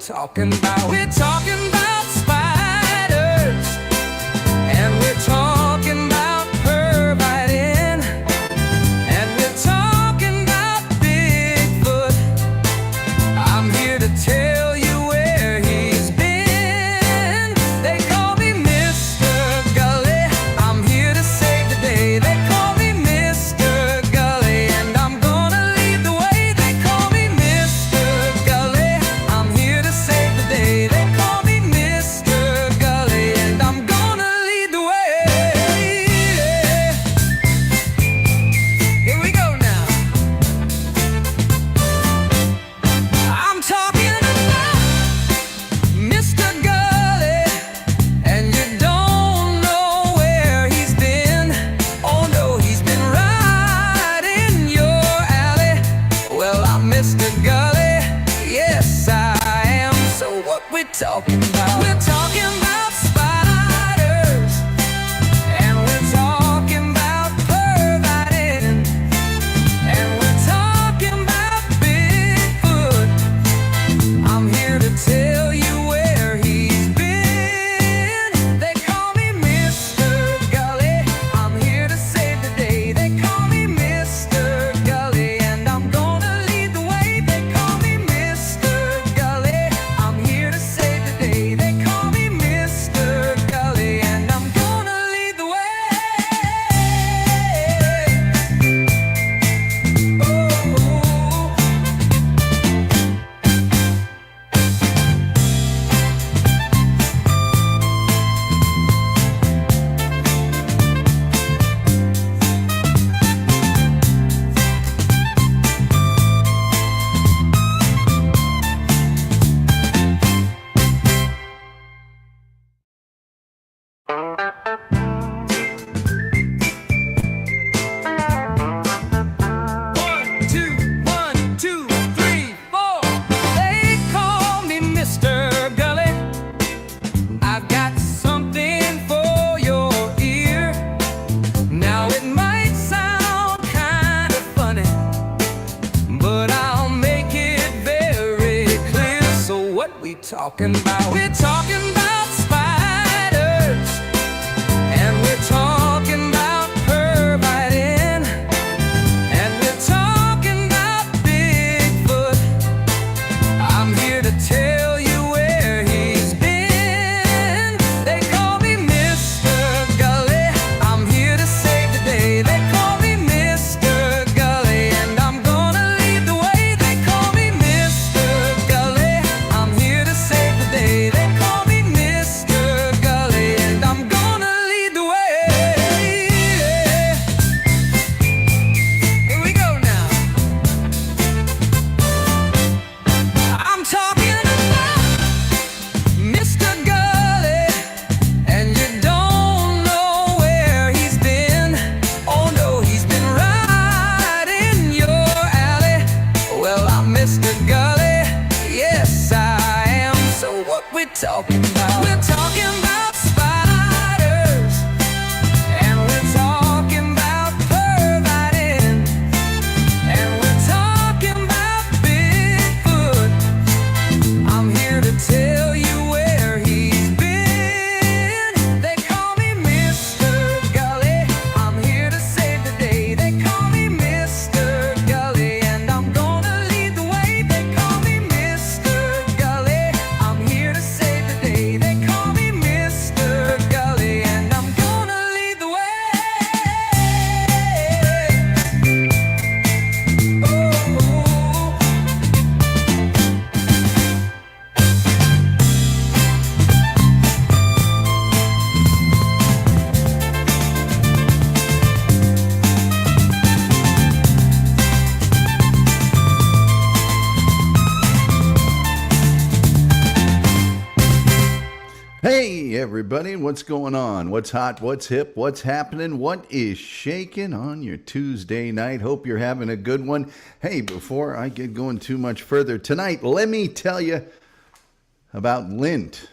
talking about? We're talking about spiders, and we're talking about pervitin', and we're talking about Bigfoot. I'm here to tell you where he's been. They call me Mr. Gulley. I'm here to save the day. They call me Mr. Gulley, and I'm gonna lead the way. They call me Mr. Gulley. I'm here to save the day. They call me Mr. Gulley, and I'm gonna lead the way. Here we go now. I'm talking about Mr. Gulley, and you don't know where he's been. Oh no, he's been right in your alley. Well, I'm Mr. Gulley, yes I am. So what we talking about? We're talking about spiders, and we're talking about pervitin', and we're talking about Bigfoot. I'm here to tell you where he's been. They call me Mr. Gulley. I'm here to save the day. They call me Mr. Gulley, and I'm gonna lead the way. They call me Mr. Gulley. I'm here to save the day. They call me Mr. Gulley, and I'm gonna lead the way. One, two, three, four. They call me Mr. Gulley. I've got something for your ear. Now it might sound kind of funny, but I'll make it very clear. So what we talking about? We're talking about spiders, and we're talking about pervitin', and we're talking about Bigfoot. I'm here to tell you where he's been. They call me Mr. Gulley. I'm here to save the day. They call me Mr. Gulley, and I'm gonna lead the way. They call me Mr. Gulley. I'm here to save the day. They call me Mr. Gulley, and I'm gonna lead the way. Here we go now. I'm talking about Mr. Gulley, and you don't know where he's been. Oh no, he's been right in your alley. Well, I'm Mr. Gulley, yes I am. So what we talking about? We're talking about spiders, and we're talking about pervitin', and we're talking about Bigfoot. I'm here to tell you where he's been. They call me Mr. Gulley. I'm here to save the day. They call me Mr. Gulley, and I'm gonna lead the way. They call me Mr. Gulley. I'm here to save the day. They call me Mr. Gulley, and I'm gonna lead the way. Hey everybody, what's going on? What's hot? What's hip? What's happening? What is shaking on your Tuesday night? Hope you're having a good one. Hey, before I get going too much further tonight, let me tell you about Lint.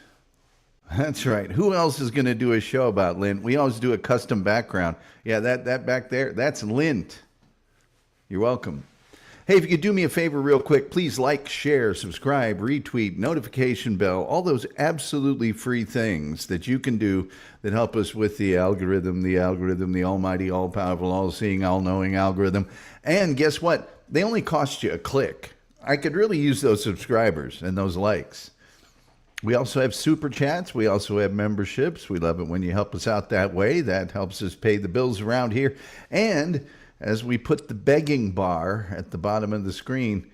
That's right. Who else is going to do a show about Lint? We always do a custom background. Yeah, that back there, that's Lint. You're welcome. Hey, if you could do me a favor real quick, please like, share, subscribe, retweet, notification bell, all those absolutely free things that you can do that help us with the algorithm, the almighty, all-powerful, all-seeing, all-knowing algorithm. And guess what? They only cost you a click. I could really use those subscribers and those likes. We also have super chats. We also have memberships. We love it when you help us out that way. That helps us pay the bills around here. And as we put the begging bar at the bottom of the screen,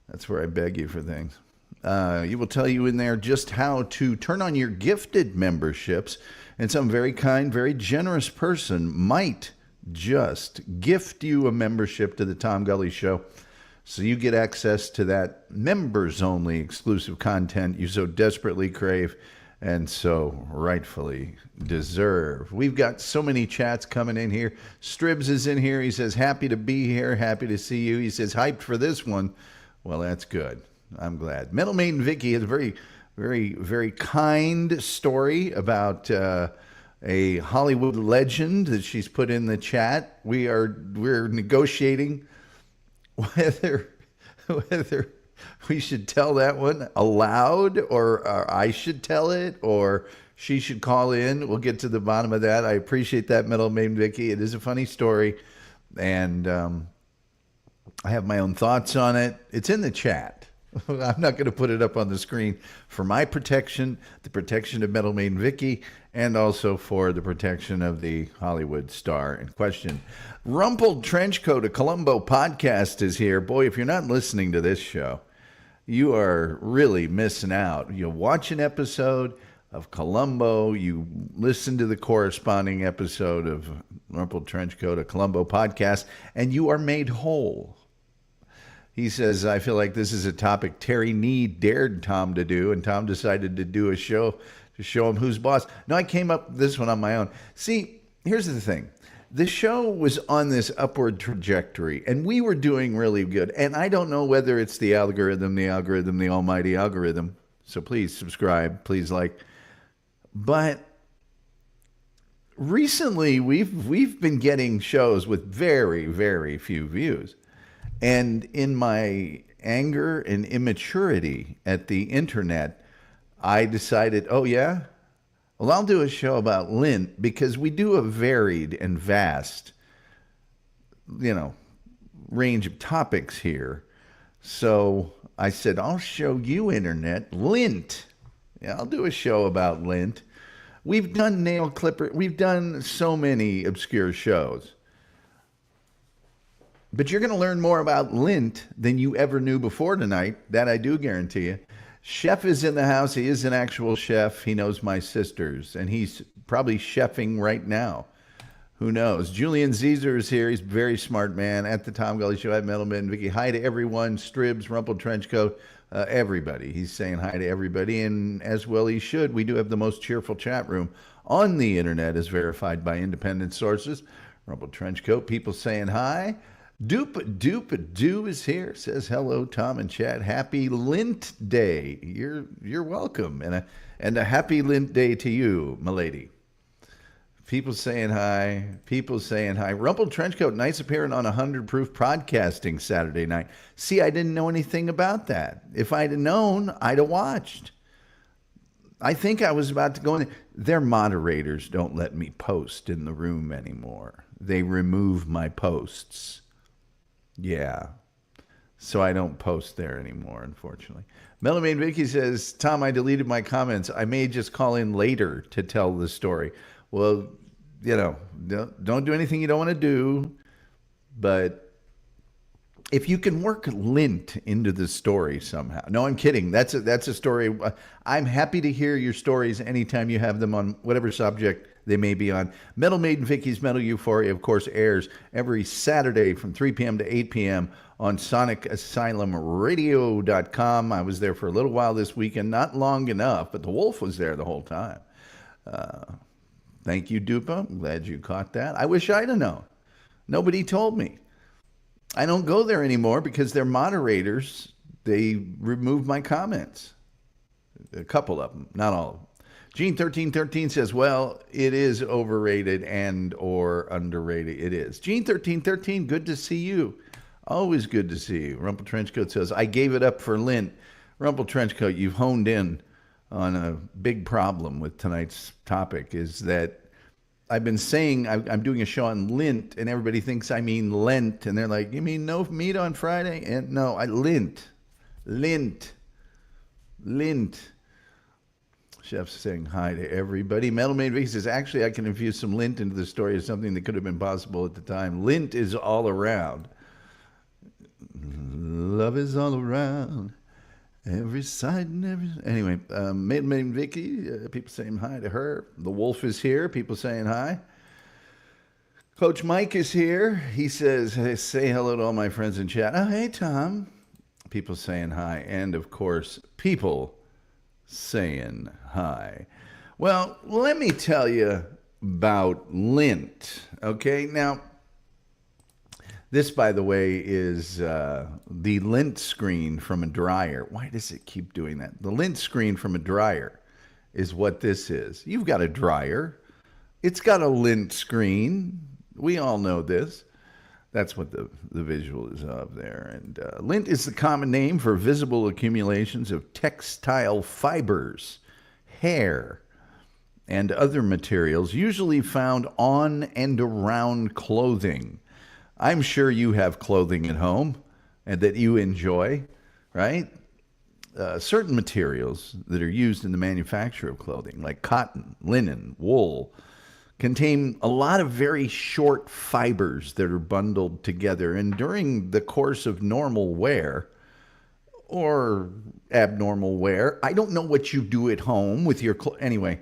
that's where I beg you for things. You will tell you in there just how to turn on your gifted memberships. And some very kind, very generous person might just gift you a membership to the Tom Gulley Show. So you get access to that members-only exclusive content you so desperately crave and so rightfully deserve. We've got so many chats coming in here. Stribbs is in here. He says, happy to be here. Happy to see you. He says, hyped for this one. Well, that's good. I'm glad. Metal Maiden Vicky has a very, very, very kind story about a Hollywood legend that she's put in the chat. We're negotiating whether we should tell that one aloud or I should tell it or she should call in. We'll get to the bottom of that. I appreciate that, Metal Maiden Vicky. It is a funny story, and I have my own thoughts on it. It's in the chat. I'm not going to put it up on the screen for my protection, the protection of Metal Maiden Vicky, and also for the protection of the Hollywood star in question. Rumpled Trenchcoat, a Columbo podcast is here. Boy, if you're not listening to this show, you are really missing out. You watch an episode of Columbo, you listen to the corresponding episode of Rumpled Trenchcoat, a Columbo podcast, and you are made whole. He says, I feel like this is a topic Terry Need dared Tom to do, and Tom decided to do a show to show him who's boss. No, I came up with this one on my own. See, here's the thing. The show was on this upward trajectory, and we were doing really good. And I don't know whether it's the algorithm, the almighty algorithm. So please subscribe, please like. But recently, we've been getting shows with very, very few views. And in my anger and immaturity at the internet, I decided, oh yeah? Well, I'll do a show about Lint because we do a varied and vast, range of topics here. So I said, I'll show you, internet, Lint. Yeah, I'll do a show about Lint. We've done nail clipper. We've done so many obscure shows. But you're going to learn more about Lint than you ever knew before tonight. That I do guarantee you. Chef is in the house. He is an actual chef. He knows my sisters, and he's probably chefing right now. Who knows? Julian Zezer is here. He's a very smart man at the Tom Gulley Show at Metal Maiden Vicky. Hi to everyone. Stribbs, Rumpled Trenchcoat, everybody. He's saying hi to everybody, and as well he should. We do have the most cheerful chat room on the internet, as verified by independent sources. Rumpled Trenchcoat, people saying hi. Doop is here. Says hello, Tom and Chad. Happy Lint Day. You're welcome, and a happy Lint Day to you, milady. People saying hi. Rumpled Trenchcoat, nice appearing on 100 Proof Podcasting Saturday night. See, I didn't know anything about that. If I'd have known, I'd have watched. I think I was about to go in. Their moderators don't let me post in the room anymore. They remove my posts. Yeah. So I don't post there anymore, unfortunately. Melanie Vicky says, Tom, I deleted my comments. I may just call in later to tell the story. Well, don't do anything you don't want to do. But if you can work Lint into the story somehow. No, I'm kidding. That's a story. I'm happy to hear your stories anytime you have them on whatever subject they may be on. Metal Maiden Vicky's Metal Euphoria, of course, airs every Saturday from 3 p.m. to 8 p.m. on SonicAsylumRadio.com. I was there for a little while this weekend, not long enough, but the wolf was there the whole time. Thank you, Dupa. I'm glad you caught that. I wish I'd have known. Nobody told me. I don't go there anymore because their moderators, they removed my comments. A couple of them, not all of them. Gene1313 says, well, it is overrated and or underrated. It is. Gene1313, good to see you. Always good to see you. Rumple Trenchcoat says, I gave it up for Lint. Rumple Trenchcoat, you've honed in on a big problem with tonight's topic, is that I've been saying I'm doing a show on Lint, and everybody thinks I mean Lent, and they're like, you mean no meat on Friday? And no, Lint. Lint. Chef's saying hi to everybody. Metal Maid Vicky says, actually, I can infuse some lint into the story as something that could have been possible at the time. Lint is all around. Love is all around. Every side and every... Anyway, Metal Maid Vicky, people saying hi to her. The Wolf is here. People saying hi. Coach Mike is here. He says, hey, say hello to all my friends in chat. Oh, hey, Tom. People saying hi. And, of course, people saying hi. Well, let me tell you about Lint. Okay, now, this, by the way, is the lint screen from a dryer. Why does it keep doing that? The lint screen from a dryer is what this is. You've got a dryer. It's got a lint screen. We all know this. That's what the visual is of there. And lint is the common name for visible accumulations of textile fibers, hair, and other materials, usually found on and around clothing. I'm sure you have clothing at home and that you enjoy, right? Certain materials that are used in the manufacture of clothing, like cotton, linen, wool, contain a lot of very short fibers that are bundled together. And during the course of normal wear or abnormal wear, I don't know what you do at home with your clothes. Anyway,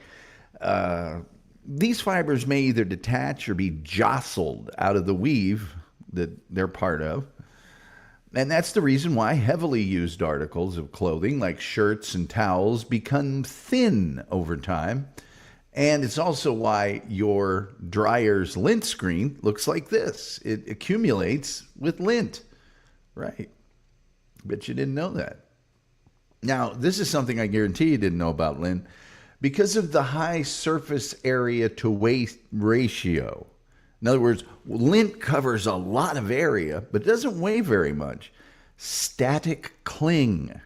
these fibers may either detach or be jostled out of the weave that they're part of. And that's the reason why heavily used articles of clothing like shirts and towels become thin over time. And it's also why your dryer's lint screen looks like this. It accumulates with lint. Right. Bet you didn't know that. Now, this is something I guarantee you didn't know about lint. Because of the high surface area to weight ratio. In other words, lint covers a lot of area, but doesn't weigh very much. Static cling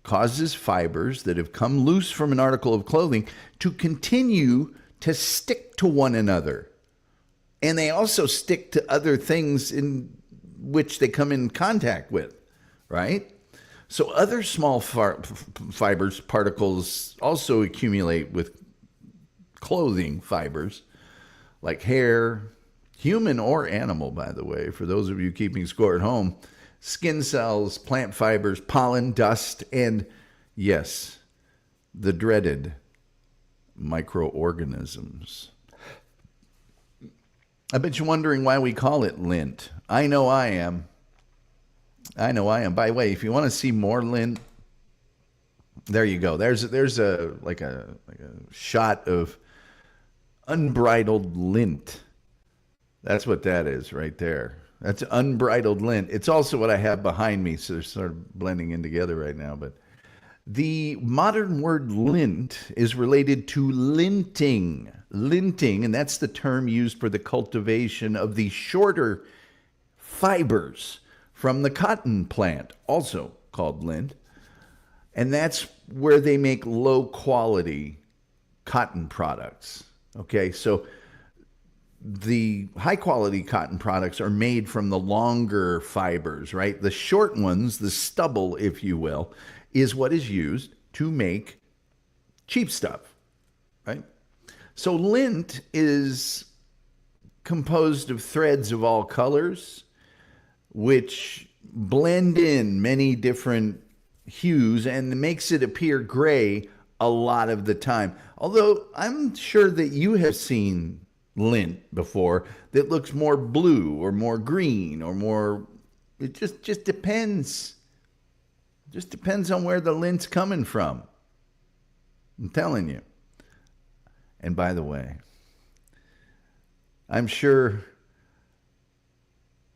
causes fibers that have come loose from an article of clothing to continue to stick to one another. And they also stick to other things in which they come in contact with, right? So other small fibers, particles, also accumulate with clothing fibers, like hair, human or animal, by the way, for those of you keeping score at home, skin cells, plant fibers, pollen, dust, and, yes, the dreaded microorganisms. I bet you're wondering why we call it lint. I know I am. By the way, if you want to see more lint, there you go. There's a shot of unbridled lint. That's what that is right there. That's unbridled lint. It's also what I have behind me, so they're sort of blending in together right now. But the modern word lint is related to linting. Linting, and that's the term used for the cultivation of the shorter fibers from the cotton plant, also called lint. And that's where they make low-quality cotton products. Okay, so the high-quality cotton products are made from the longer fibers, right? The short ones, the stubble, if you will, is what is used to make cheap stuff, right? So lint is composed of threads of all colors, which blend in many different hues and makes it appear gray a lot of the time. Although I'm sure that you have seen lint before that looks more blue or more green or more, it just depends. Just depends on where the lint's coming from. I'm telling you. And by the way, I'm sure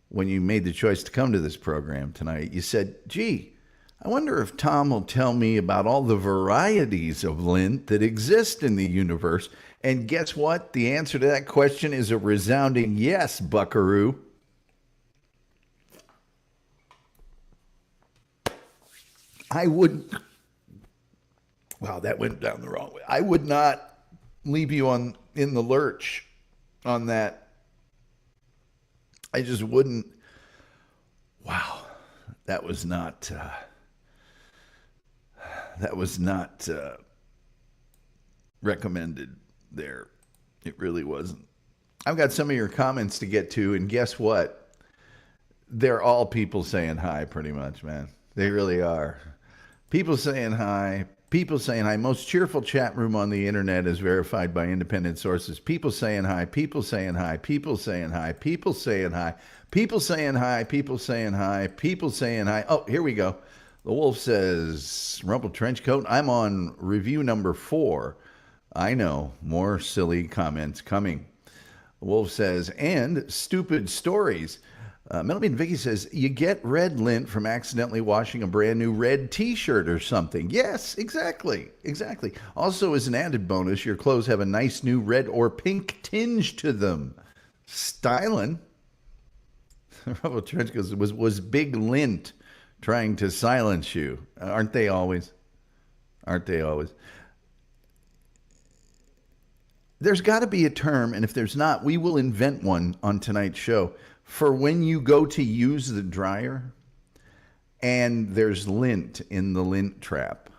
when you made the choice to come to this program tonight, you said, gee, I wonder if Tom will tell me about all the varieties of lint that exist in the universe. And guess what? The answer to that question is a resounding yes, buckaroo. I wouldn't. Wow, that went down the wrong way. I would not leave you in the lurch on that. I just wouldn't. Wow, that was not. That was not recommended there. It really wasn't. I've got some of your comments to get to, and guess what? They're all people saying hi, pretty much, man. They really are. People saying hi. People saying hi. Most cheerful chat room on the internet is verified by independent sources. People saying hi. People saying hi. People saying hi. People saying hi. People saying hi. People saying hi. People saying hi. Oh, here we go. The Wolf says, Rumpled Trenchcoat, I'm on review number 4. I know, more silly comments coming. The Wolf says, and stupid stories. Melody Vicky says, you get red lint from accidentally washing a brand new red t-shirt or something. Yes, exactly. Exactly. Also, as an added bonus, your clothes have a nice new red or pink tinge to them. Styling. Rumpled Trenchcoat was Big Lint trying to silence you. Aren't they always? Aren't they always? There's got to be a term, and if there's not, we will invent one on tonight's show, for when you go to use the dryer and there's lint in the lint trap.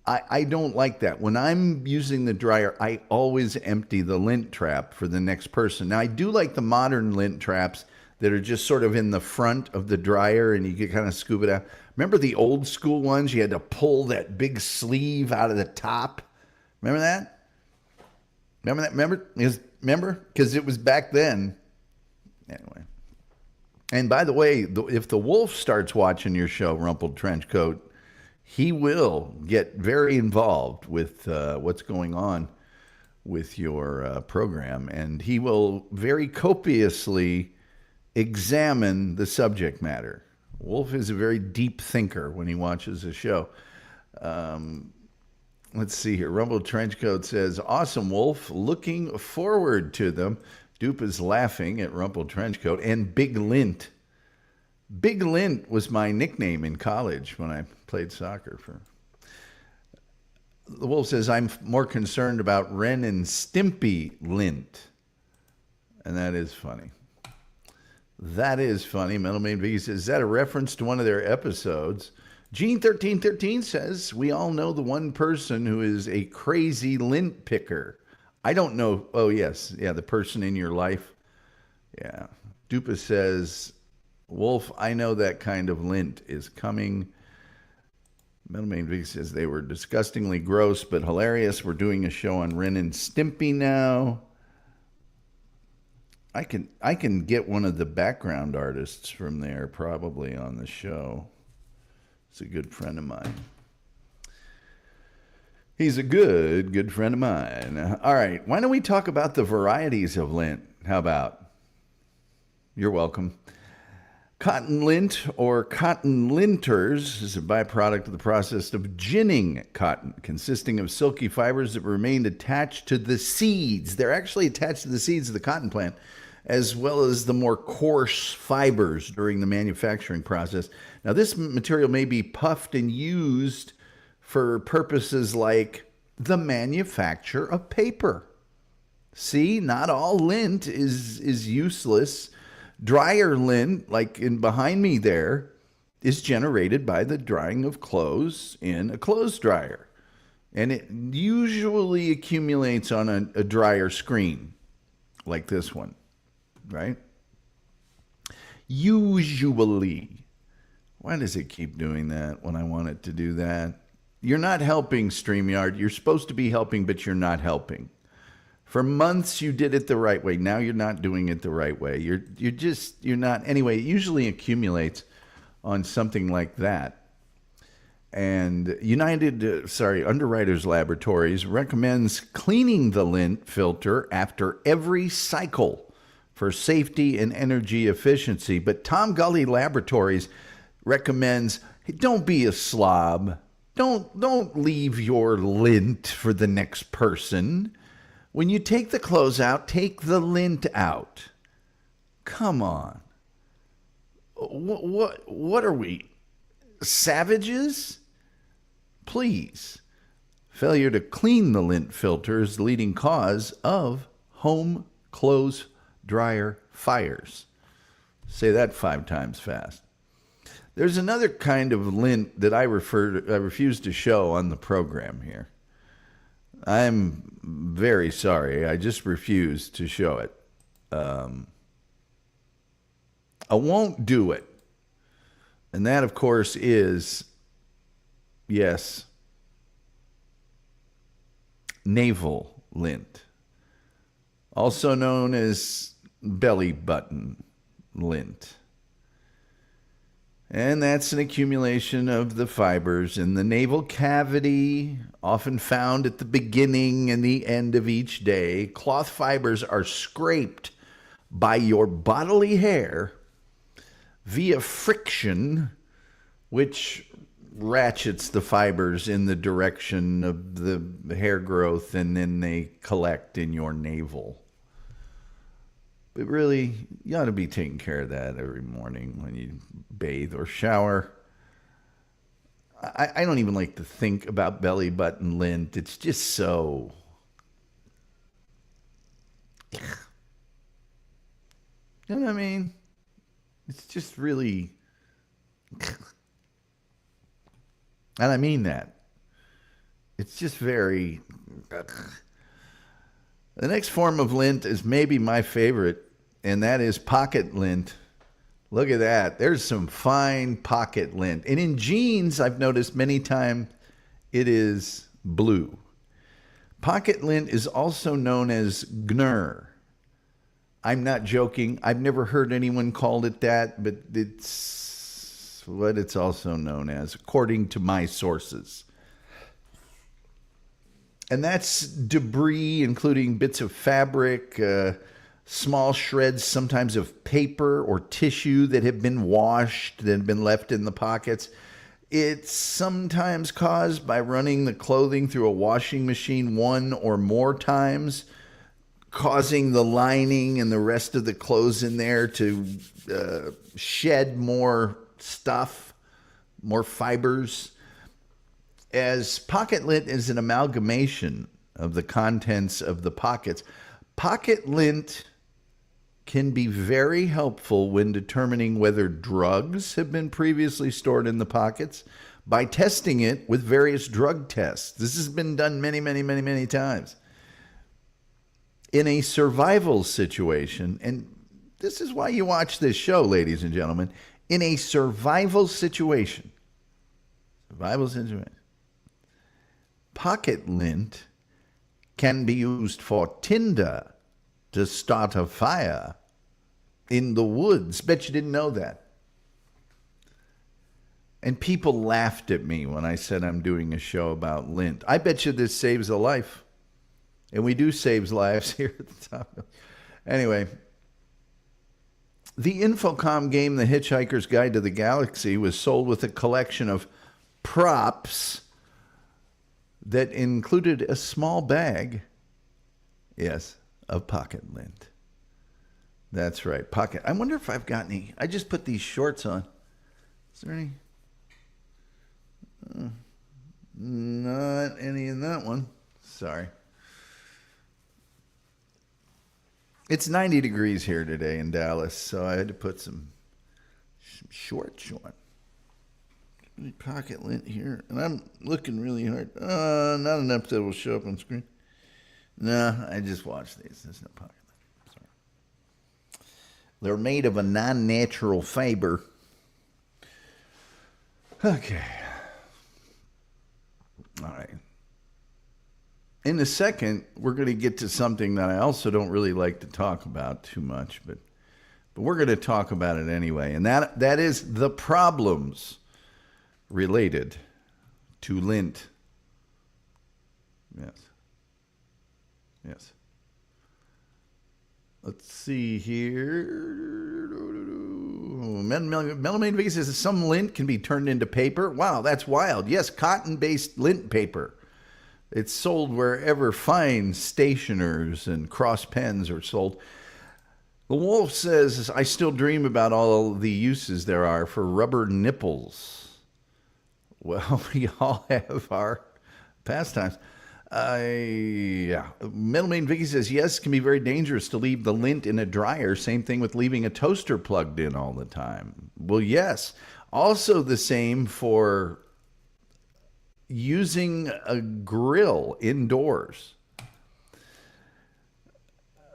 I don't like that. When I'm using the dryer, I always empty the lint trap for the next person. Now, I do like the modern lint traps that are just sort of in the front of the dryer and you can kind of scoop it out. Remember the old school ones? You had to pull that big sleeve out of the top. Remember that? Remember that? Remember? Because it was back then. Anyway. And by the way, if the Wolf starts watching your show, Rumpled Trenchcoat, he will get very involved with what's going on with your program. And he will very copiously examine the subject matter. Wolf is a very deep thinker when he watches a show. Let's see here. Rumble Trenchcoat says, awesome, Wolf. Looking forward to them. Dupe is laughing at Rumple Trenchcoat. And Big Lint. Big Lint was my nickname in college when I played soccer. The Wolf says, I'm more concerned about Ren and Stimpy Lint. And that is funny. That is funny. Metal Main V says, is that a reference to one of their episodes? Gene1313 says, we all know the one person who is a crazy lint picker. I don't know. Oh, yes. Yeah, the person in your life. Yeah. Dupa says, Wolf, I know that kind of lint is coming. Metal Main V says, they were disgustingly gross, but hilarious. We're doing a show on Ren and Stimpy now. I can get one of the background artists from there probably on the show. He's a good friend of mine. He's a good friend of mine. All right, why don't we talk about the varieties of lint? How about? You're welcome. Cotton lint or cotton linters is a byproduct of the process of ginning cotton, consisting of silky fibers that remained attached to the seeds. They're actually attached to the seeds of the cotton plant, as well as the more coarse fibers during the manufacturing process. Now, this material may be puffed and used for purposes like the manufacture of paper. See, not all lint is useless. Dryer lint, like in behind me there, is generated by the drying of clothes in a clothes dryer. And it usually accumulates on a dryer screen, like this one. Right? Usually. Why does it keep doing that when I want it to do that? You're not helping, StreamYard. You're supposed to be helping, but you're not helping. For months, you did it the right way. Now you're not doing it the right way. You're not. Anyway, it usually accumulates on something like that. And Underwriters Laboratories recommends cleaning the lint filter after every cycle for safety and energy efficiency. But Tom Gulley Laboratories recommends, hey, don't be a slob. Don't leave your lint for the next person. When you take the clothes out, take the lint out. Come on. What are we? Savages, please. Failure to clean the lint filter is the leading cause of home clothes dryer fires. Say that 5 times fast. There's another kind of lint that I refuse to show on the program here. I'm very sorry. I just refuse to show it. I won't do it. And that, of course, is, yes, navel lint, also known as belly button lint. And that's an accumulation of the fibers in the navel cavity, often found at the beginning and the end of each day. Cloth fibers are scraped by your bodily hair via friction, which ratchets the fibers in the direction of the hair growth, and then they collect in your navel. But really, you ought to be taking care of that every morning when you bathe or shower. I don't even like to think about belly button lint. It's just so... You know what I mean? It's just really... And I mean that. It's just very... The next form of lint is maybe my favorite, and that is pocket lint. Look at that. There's some fine pocket lint. And in jeans, I've noticed many times it is blue. Pocket lint is also known as gnur. I'm not joking. I've never heard anyone call it that, but it's what it's also known as, according to my sources. And that's debris, including bits of fabric, small shreds, sometimes of paper or tissue that have been washed, that have been left in the pockets. It's sometimes caused by running the clothing through a washing machine 1 or more times, causing the lining and the rest of the clothes in there to shed more stuff, more fibers. As pocket lint is an amalgamation of the contents of the pockets, pocket lint can be very helpful when determining whether drugs have been previously stored in the pockets by testing it with various drug tests. This has been done many times. In a survival situation, and this is why you watch this show, ladies and gentlemen, in a survival situation, pocket lint can be used for tinder to start a fire in the woods. Bet you didn't know that. And people laughed at me when I said I'm doing a show about lint. I bet you this saves a life. And we do save lives here at the top. Anyway, the Infocom game, The Hitchhiker's Guide to the Galaxy, was sold with a collection of props that included a small bag, yes, of pocket lint. That's right, pocket. I wonder if I've got any. I just put these shorts on. Is there any? Not any in that one. Sorry. It's 90 degrees here today in Dallas, so I had to put some shorts on. Pocket lint here, and I'm looking really hard. Not enough that will show up on screen. No, I just watched these. There's no pocket lint. Sorry. They're made of a non-natural fiber. Okay. All right. In a second, we're going to get to something that I also don't really like to talk about too much, but we're going to talk about it anyway, and that is the problems related to lint. Yes. Let's see here. Melamain Vegas says some lint can be turned into paper. Wow, that's wild. Yes, cotton-based lint paper. It's sold wherever fine stationers and cross pens are sold. The Wolf says, I still dream about all the uses there are for rubber nipples. Well, we all have our pastimes. Yeah. Middleman Vicky says, yes, it can be very dangerous to leave the lint in a dryer. Same thing with leaving a toaster plugged in all the time. Well, yes. Also the same for using a grill indoors.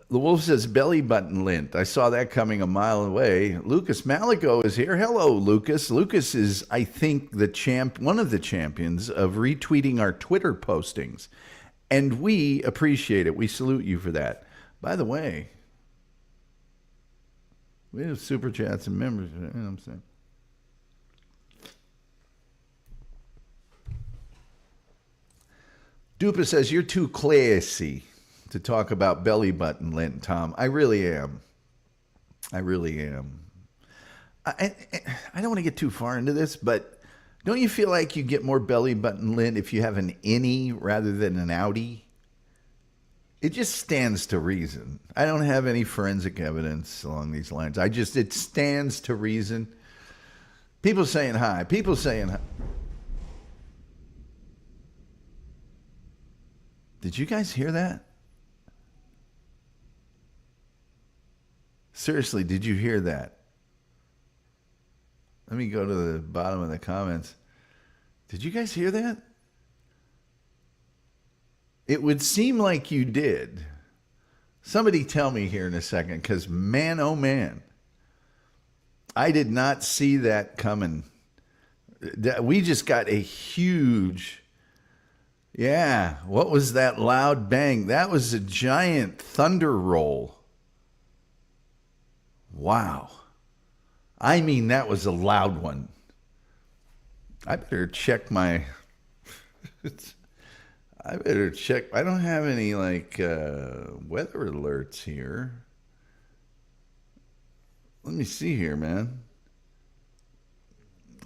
The Wolf says belly button lint. I saw that coming a mile away. Lucas Malico is here. Hello, Lucas. Lucas is, I think, one of the champions of retweeting our Twitter postings. And we appreciate it. We salute you for that. By the way, we have super chats and members. You know what I'm saying? Dupa says, you're too classy to talk about belly button lint, Tom. I really am. I don't want to get too far into this, but don't you feel like you get more belly button lint if you have an innie rather than an outie? It just stands to reason. I don't have any forensic evidence along these lines. It stands to reason. People saying hi. Did you guys hear that? Seriously, did you hear that? Let me go to the bottom of the comments. Did you guys hear that? It would seem like you did. Somebody tell me here in a second, because man, oh man, I did not see that coming. We just got a huge, what was that loud bang? That was a giant thunder roll. Wow. I mean, that was a loud one. I better check my... I don't have any, weather alerts here. Let me see here, man.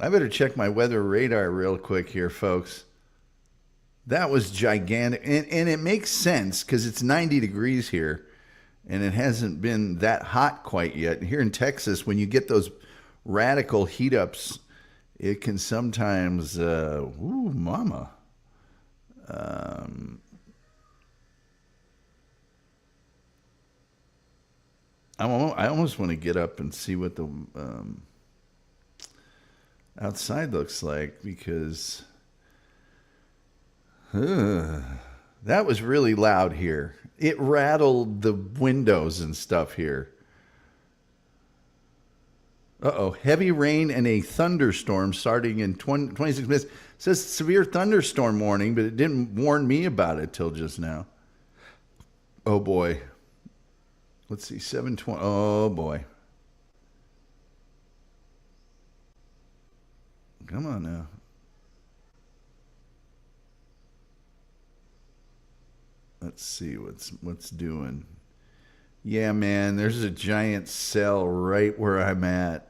I better check my weather radar real quick here, folks. That was gigantic. And it makes sense because it's 90 degrees here. And it hasn't been that hot quite yet. Here in Texas, when you get those radical heat ups, it can sometimes, mama. I almost want to get up and see what the outside looks like, because that was really loud here. It rattled the windows and stuff here. Heavy rain and a thunderstorm starting in 26 minutes. It says severe thunderstorm warning, but it didn't warn me about it till just now. Oh boy. Let's see, 7:20. Oh boy. Come on now. Let's see what's doing. Yeah, man, there's a giant cell right where I'm at.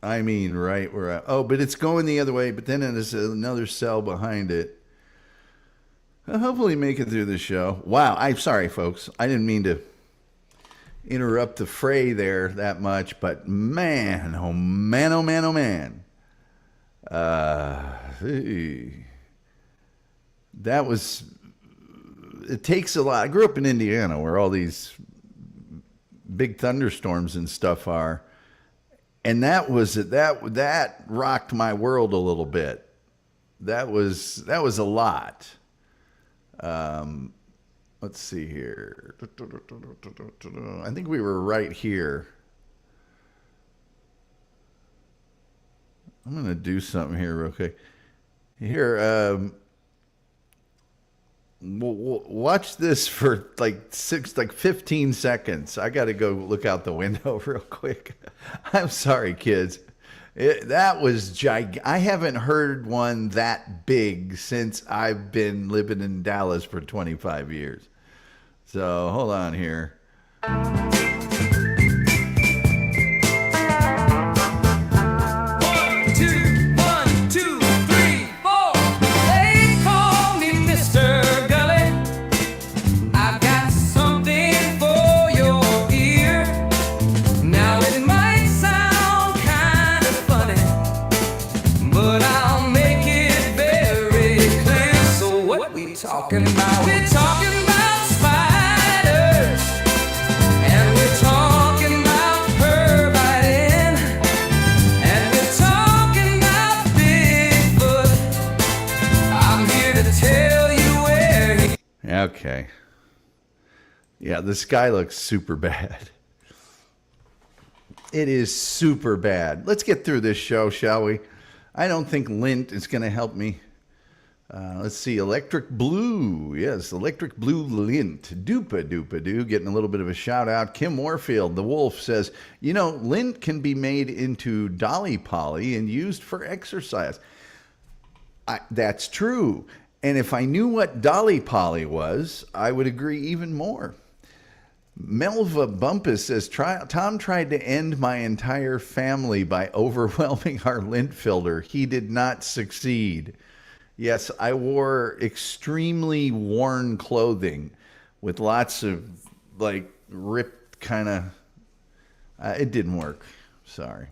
I mean, right where but it's going the other way, but then there's another cell behind it. I'll hopefully make it through the show. Wow, I'm sorry, folks. I didn't mean to interrupt the fray there that much, but man, oh man, oh man, oh man. That was, it takes a lot. I grew up in Indiana where all these big thunderstorms and stuff are. And that rocked my world a little bit. That was a lot. Let's see here. I think we were right here. I'm going to do something here real quick. Here, watch this for like 15 seconds. I got to go look out the window real quick. I'm sorry, kids. That was I haven't heard one that big since I've been living in Dallas for 25 years. So hold on here. 'Cause Okay. Yeah, the sky looks super bad. It is super bad. Let's get through this show, shall we? I don't think Lint is going to help me. Let's see. Electric Blue. Yes, Electric Blue Lint. Doopa-doopa-doo. Getting a little bit of a shout out. Kim Warfield, the Wolf, says, you know, lint can be made into Dolly Polly and used for exercise. That's true. And if I knew what Dolly Polly was, I would agree even more. Melva Bumpus says, Tom tried to end my entire family by overwhelming our lint filter. He did not succeed. Yes, I wore extremely worn clothing with lots of like ripped kind of, it didn't work. Sorry.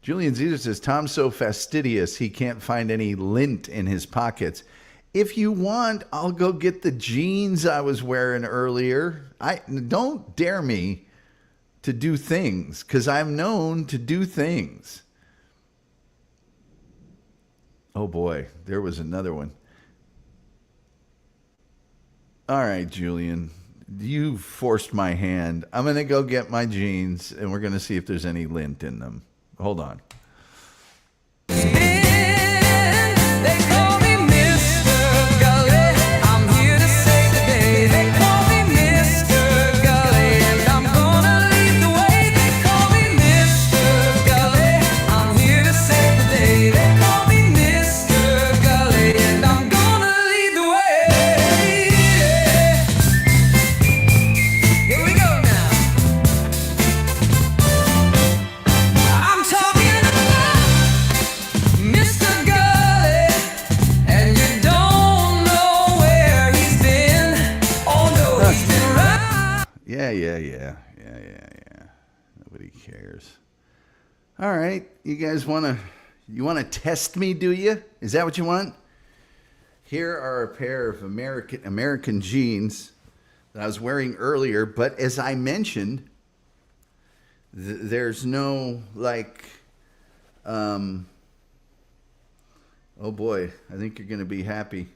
Julian Zeta says, Tom's so fastidious he can't find any lint in his pockets. If you want, I'll go get the jeans I was wearing earlier. Don't dare me to do things, because I'm known to do things. Oh boy, there was another one. All right, Julian, you forced my hand. I'm going to go get my jeans, and we're going to see if there's any lint in them. Hold on. They call me Mr. Gulley. I'm here to save the day. They call me Mr. Gulley, and I'm gonna lead the way. They call me Mr. Gulley. I'm here to save the day. They call me Mr. Gulley, and I'm gonna lead the way. Here we go now. I'm talking about Mr. Gulley, and you don't know where he's been. Oh no, he's been right. Yeah. Nobody cares. All right, you guys want to test me, do you? Is that what you want? Here are a pair of American jeans that I was wearing earlier, but as I mentioned, there's no oh boy, I think you're going to be happy.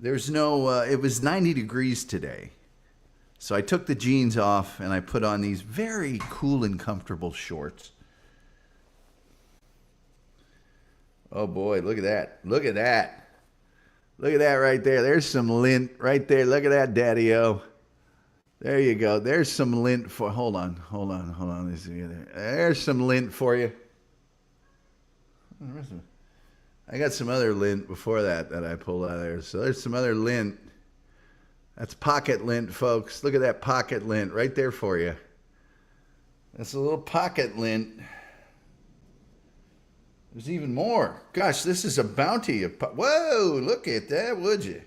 There's no, it was 90 degrees today. So I took the jeans off and I put on these very cool and comfortable shorts. Oh boy, look at that. Look at that. Look at that right there. There's some lint right there. Look at that, Daddy-O. There you go. There's some lint for, hold on. There's some lint for you. I got some other lint before that I pulled out of there. So there's some other lint. That's pocket lint, folks. Look at that pocket lint right there for you. That's a little pocket lint. There's even more. Gosh, this is a bounty of... Whoa, look at that, would you?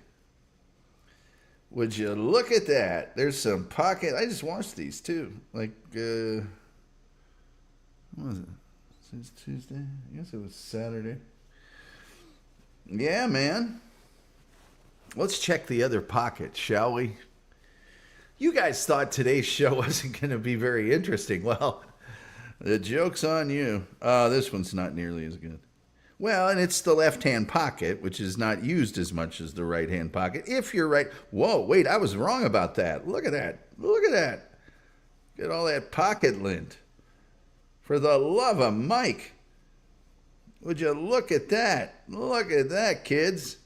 Would you look at that? There's some pocket... I just washed these, too. Like, what was it? Since Tuesday? I guess it was Saturday. Yeah, man. Let's check the other pocket, shall we? You guys thought today's show wasn't going to be very interesting. Well, the joke's on you. This one's not nearly as good. Well, and it's the left-hand pocket, which is not used as much as the right-hand pocket. If you're right. Whoa, wait, I was wrong about that. Look at that. Look at that. Get all that pocket lint. For the love of Mike. Would you look at that? Look at that, kids.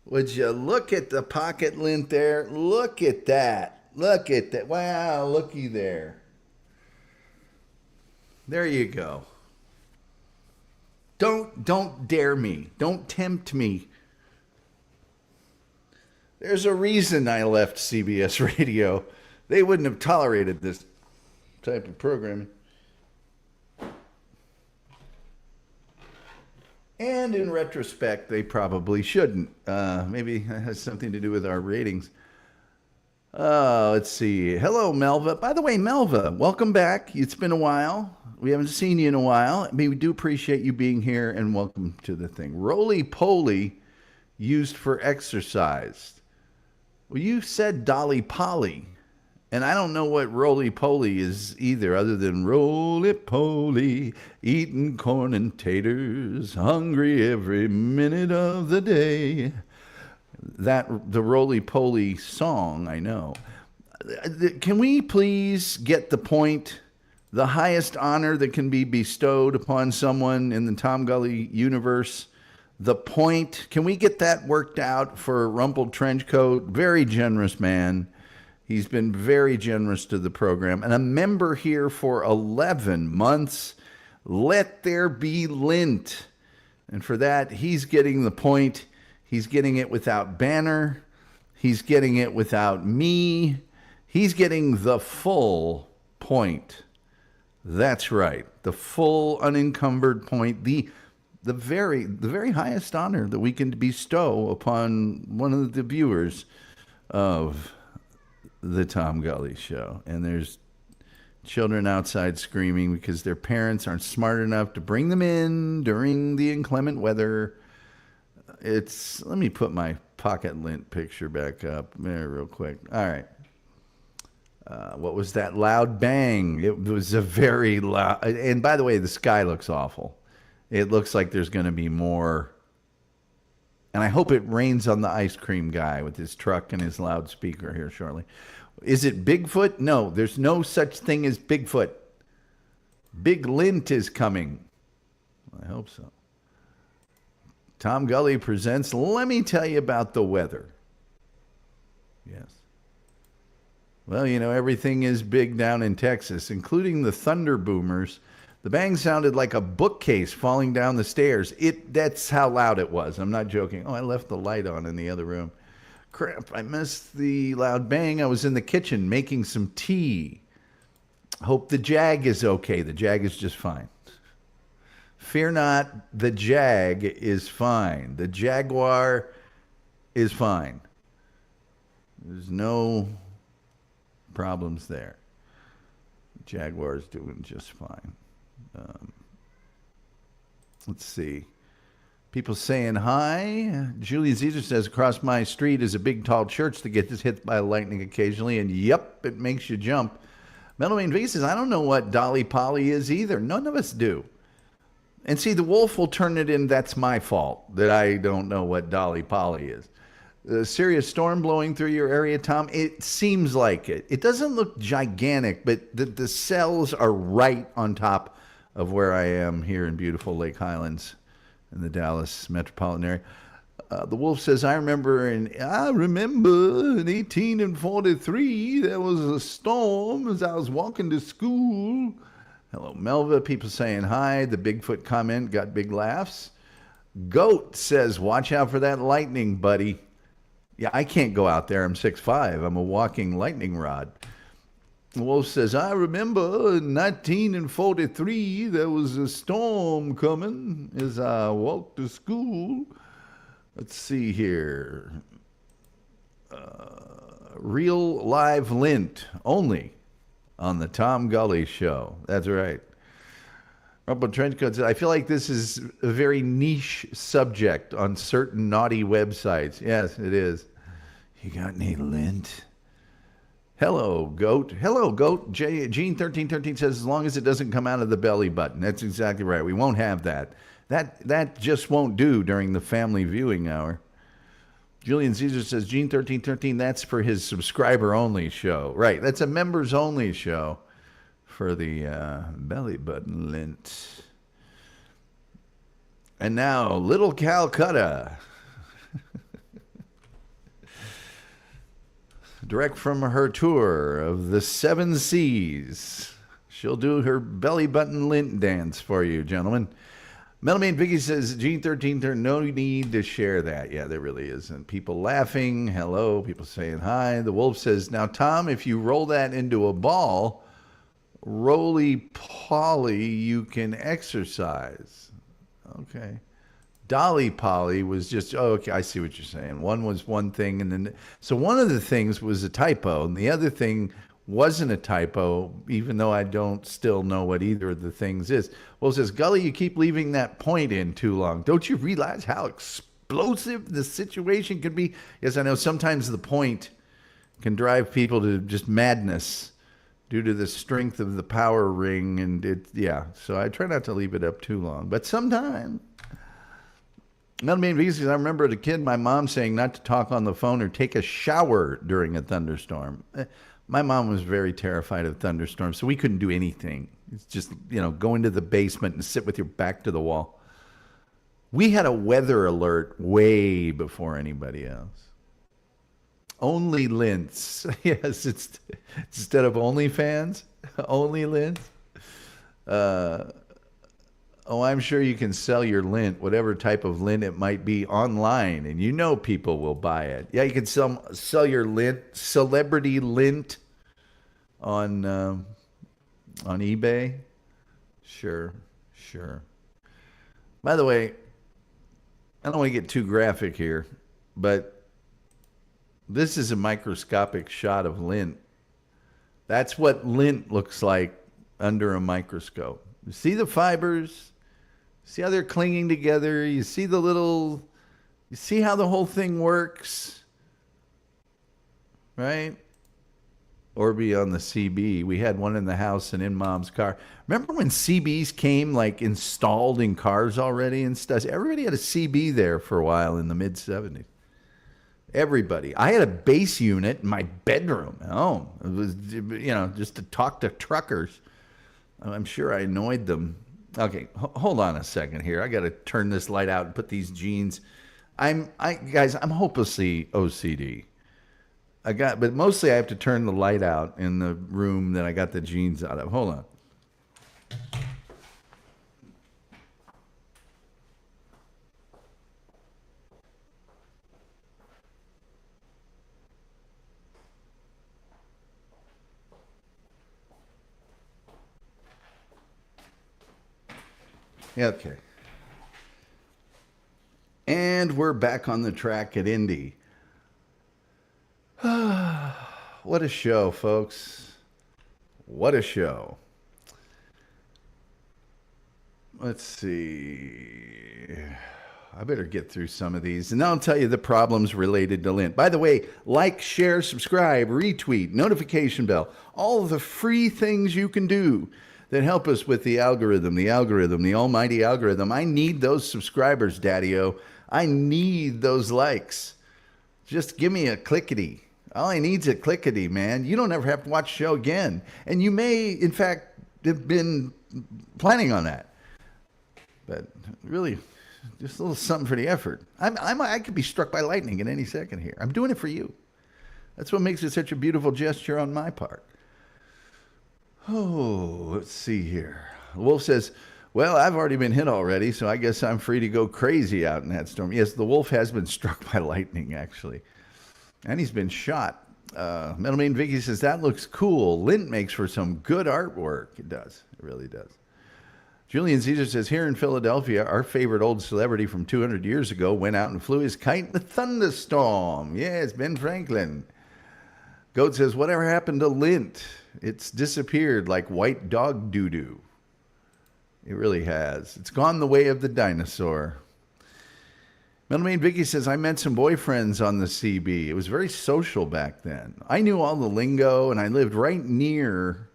Would you look at the pocket lint there? Look at that. Look at that. Wow, looky there. There you go. Don't dare me. Don't tempt me. There's a reason I left CBS Radio. They wouldn't have tolerated this type of programming. And in retrospect, they probably shouldn't. Maybe that has something to do with our ratings. Let's see. Hello, Melva. By the way, Melva, welcome back. It's been a while. We haven't seen you in a while. I mean, we do appreciate you being here, and welcome to the thing. Roly-poly used for exercise. Well, you said Dolly Polly, and I don't know what roly-poly is either, other than roly-poly, eating corn and taters, hungry every minute of the day. the roly-poly song, I know. Can we please get the point? The highest honor that can be bestowed upon someone in the Tom Gulley universe. The point. Can we get that worked out for Rumpled Trenchcoat? Very generous man. He's been very generous to the program. And a member here for 11 months. Let there be lint. And for that, he's getting the point. He's getting it without banner. He's getting it without me. He's getting the full point. That's right. The full unencumbered point. The very highest honor that we can bestow upon one of the viewers of the Tom Gulley Show. And there's children outside screaming because their parents aren't smart enough to bring them in during the inclement weather. Let me put my pocket lint picture back up there real quick. All right. What was that loud bang? It was a very loud, and by the way, the sky looks awful. It looks like there's going to be more, and I hope it rains on the ice cream guy with his truck and his loudspeaker here shortly. Is it Bigfoot? No, there's no such thing as Bigfoot. Big Lint is coming. I hope so. Tom Gulley presents, let me tell you about the weather. Yes. Well, you know, everything is big down in Texas, including the thunder boomers. The bang sounded like a bookcase falling down the stairs. That's how loud it was. I'm not joking. Oh, I left the light on in the other room. Crap, I missed the loud bang. I was in the kitchen making some tea. Hope the Jag is okay. The Jag is just fine. Fear not, the Jag is fine. The Jaguar is fine. There's no problems there. Jaguar is doing just fine. Let's see. People saying hi. Julian Caesar says, across my street is a big tall church that gets hit by lightning occasionally, and yep, it makes you jump. Meadowman V says, I don't know what Dolly Polly is either. None of us do. And see, the wolf will turn it in, that's my fault, that I don't know what Dolly Polly is. A serious storm blowing through your area, Tom? It seems like it. It doesn't look gigantic, but the cells are right on top of where I am here in beautiful Lake Highlands in the Dallas metropolitan area. The wolf says, I remember in 1843, there was a storm as I was walking to school. Hello, Melva. People saying hi. The Bigfoot comment got big laughs. Goat says, watch out for that lightning, buddy. Yeah, I can't go out there. I'm 6'5". I'm a walking lightning rod. The wolf says, I remember in 1943, there was a storm coming as I walked to school. Let's see here. Real live lint only on the Tom Gulley Show. That's right. Rumpled Trenchcoat said, I feel like this is a very niche subject on certain naughty websites. Yes, it is. You got any lint? Hello, Goat. Hello, Goat. Gene1313 says, as long as it doesn't come out of the belly button. That's exactly right. We won't have that. That just won't do during the family viewing hour. Julian Caesar says, Gene1313, that's for his subscriber-only show. Right, that's a members-only show for the belly button lint. And now, Little Calcutta. Direct from her tour of the 7 Seas. She'll do her belly button lint dance for you, gentlemen. Metalman Vicky says, Gene13, no need to share that. Yeah, there really isn't. People laughing. Hello. People saying hi. The wolf says, now, Tom, if you roll that into a ball, roly-poly, you can exercise. Okay. Dolly Polly was just, oh, okay, I see what you're saying. One was one thing, and then, so one of the things was a typo, and the other thing wasn't a typo, even though I don't still know what either of the things is. Well, it says, Gully, you keep leaving that point in too long. Don't you realize how explosive the situation can be? Yes, I know sometimes the point can drive people to just madness due to the strength of the power ring, and yeah, so I try not to leave it up too long, but sometimes. Not mean because I remember as a kid, my mom saying not to talk on the phone or take a shower during a thunderstorm. My mom was very terrified of thunderstorms, so we couldn't do anything. It's just, go into the basement and sit with your back to the wall. We had a weather alert way before anybody else. Only Lints. Yes, it's instead of OnlyFans, only Lint. I'm sure you can sell your lint, whatever type of lint it might be, online, and people will buy it. Yeah, you can sell your lint, celebrity lint, on eBay. Sure. By the way, I don't want to get too graphic here, but this is a microscopic shot of lint. That's what lint looks like under a microscope. You see the fibers? See how they're clinging together? You see you see how the whole thing works? Right? Orby on the CB. We had one in the house and in Mom's car. Remember when CBs came installed in cars already and stuff? Everybody had a CB there for a while in the mid-70s. Everybody. I had a bass unit in my bedroom at home. It was, just to talk to truckers. I'm sure I annoyed them. Okay, hold on a second here. I got to turn this light out and put these jeans. Guys, I'm hopelessly OCD. But mostly I have to turn the light out in the room that I got the jeans out of. Hold on. Okay. And we're back on the track at Indy. What a show, folks. What a show. Let's see. I better get through some of these. And I'll tell you the problems related to Lint. By the way, like, share, subscribe, retweet, notification bell. All the free things you can do that help us with the algorithm, the almighty algorithm. I need those subscribers, Daddy-O. I need those likes. Just give me a clickety. All I need's a clickety, man. You don't ever have to watch the show again. And you may, in fact, have been planning on that. But really, just a little something for the effort. I could be struck by lightning at any second here. I'm doing it for you. That's what makes it such a beautiful gesture on my part. Oh, let's see here. The Wolf says, well, I've already been hit already, so I guess I'm free to go crazy out in that storm. Yes, the Wolf has been struck by lightning, actually. And he's been shot. Metalman Vicky says, that looks cool. Lint makes for some good artwork. It does. It really does. Julian Caesar says, here in Philadelphia, our favorite old celebrity from 200 years ago went out and flew his kite in a thunderstorm. Yes, Ben Franklin. Goat says, whatever happened to Lint? It's disappeared like white dog doo-doo. It really has. It's gone the way of the dinosaur. Metalman Vicky says, I met some boyfriends on the CB. It was very social back then. I knew all the lingo, and I lived right near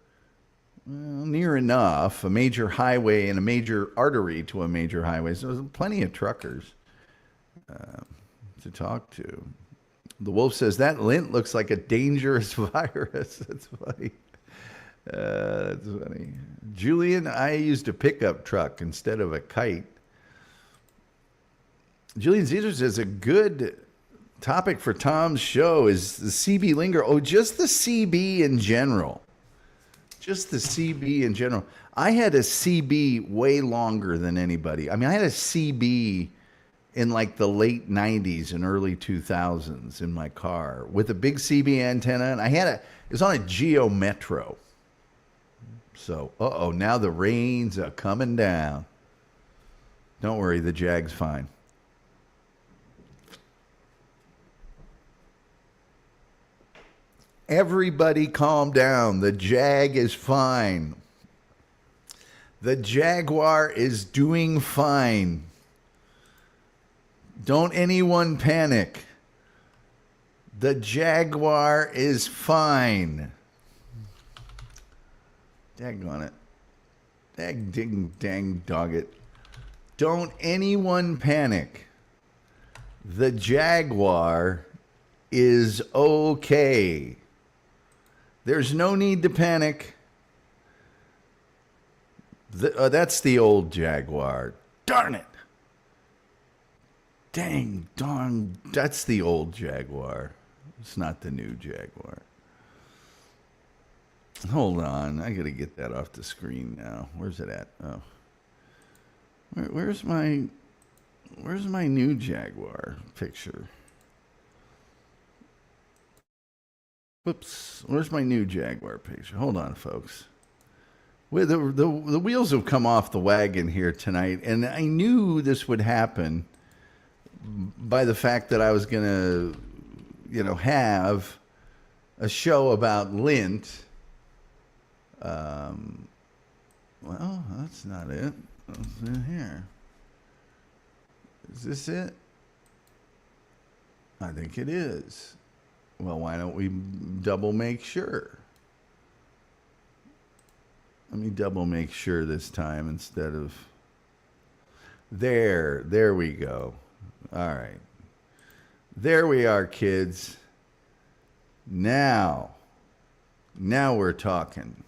enough, a major highway and a major artery to a major highway. So there was plenty of truckers to talk to. The Wolf says, that lint looks like a dangerous virus. That's funny. That's funny. Julian, I used a pickup truck instead of a kite. Julian Caesar says, a good topic for Tom's show is the CB lingo. Oh, just the CB in general. Just the CB in general. I had a CB way longer than anybody. I mean, I had a CB in like the late 90s and early 2000s in my car with a big CB antenna. And it was on a Geo Metro. So, now the rains are coming down. Don't worry, the Jag's fine. Everybody calm down. The Jag is fine. The Jaguar is doing fine. Don't anyone panic. The Jaguar is fine. Daggone it. Dang dog it. Don't anyone panic. The Jaguar is okay. There's no need to panic. That's the old Jaguar. Darn it. Dang, darn, that's the old Jaguar. It's not the new Jaguar. Hold on, I gotta get that off the screen now. Where's it at? Oh, where's my new Jaguar picture? Whoops, where's my new Jaguar picture? Hold on, folks. The wheels have come off the wagon here tonight, and I knew this would happen by the fact that I was going to, have a show about Lint. Well, that's not it. What's in here? Is this it? I think it is. Well, why don't we double make sure? Let me double make sure this time instead of... There we go. All right. There we are, kids. Now we're talking.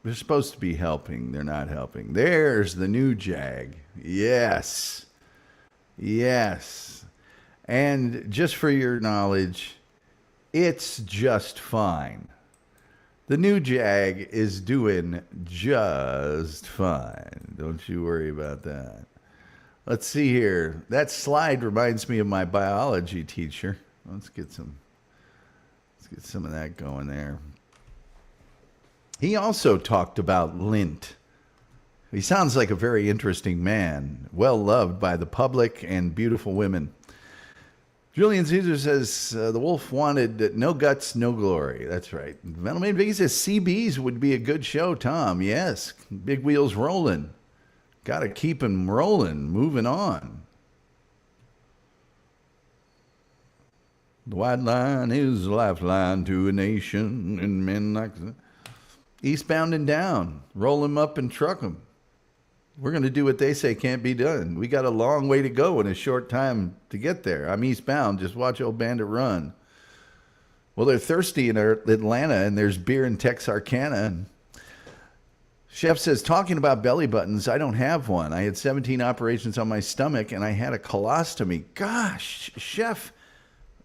They're supposed to be helping. They're not helping. There's the new Jag. Yes. Yes. And just for your knowledge, it's just fine. The new Jag is doing just fine. Don't you worry about that. Let's see here. That slide reminds me of my biology teacher. Let's get some of that going there. He also talked about Lint. He sounds like a very interesting man, well loved by the public and beautiful women. Julian Caesar says the Wolf wanted no guts, no glory. That's right. Metalman Biggie says CBs would be a good show, Tom. Yes. Big wheels rolling. Got to keep them rolling, moving on. The white line is a lifeline to a nation, and men like eastbound and down. Roll them up and truck them. We're going to do what they say can't be done. We got a long way to go and a short time to get there. I'm eastbound. Just watch old Bandit run. Well, they're thirsty in Atlanta, and there's beer in Texarkana. And Chef says, talking about belly buttons, I don't have one. I had 17 operations on my stomach, and I had a colostomy. Gosh, Chef,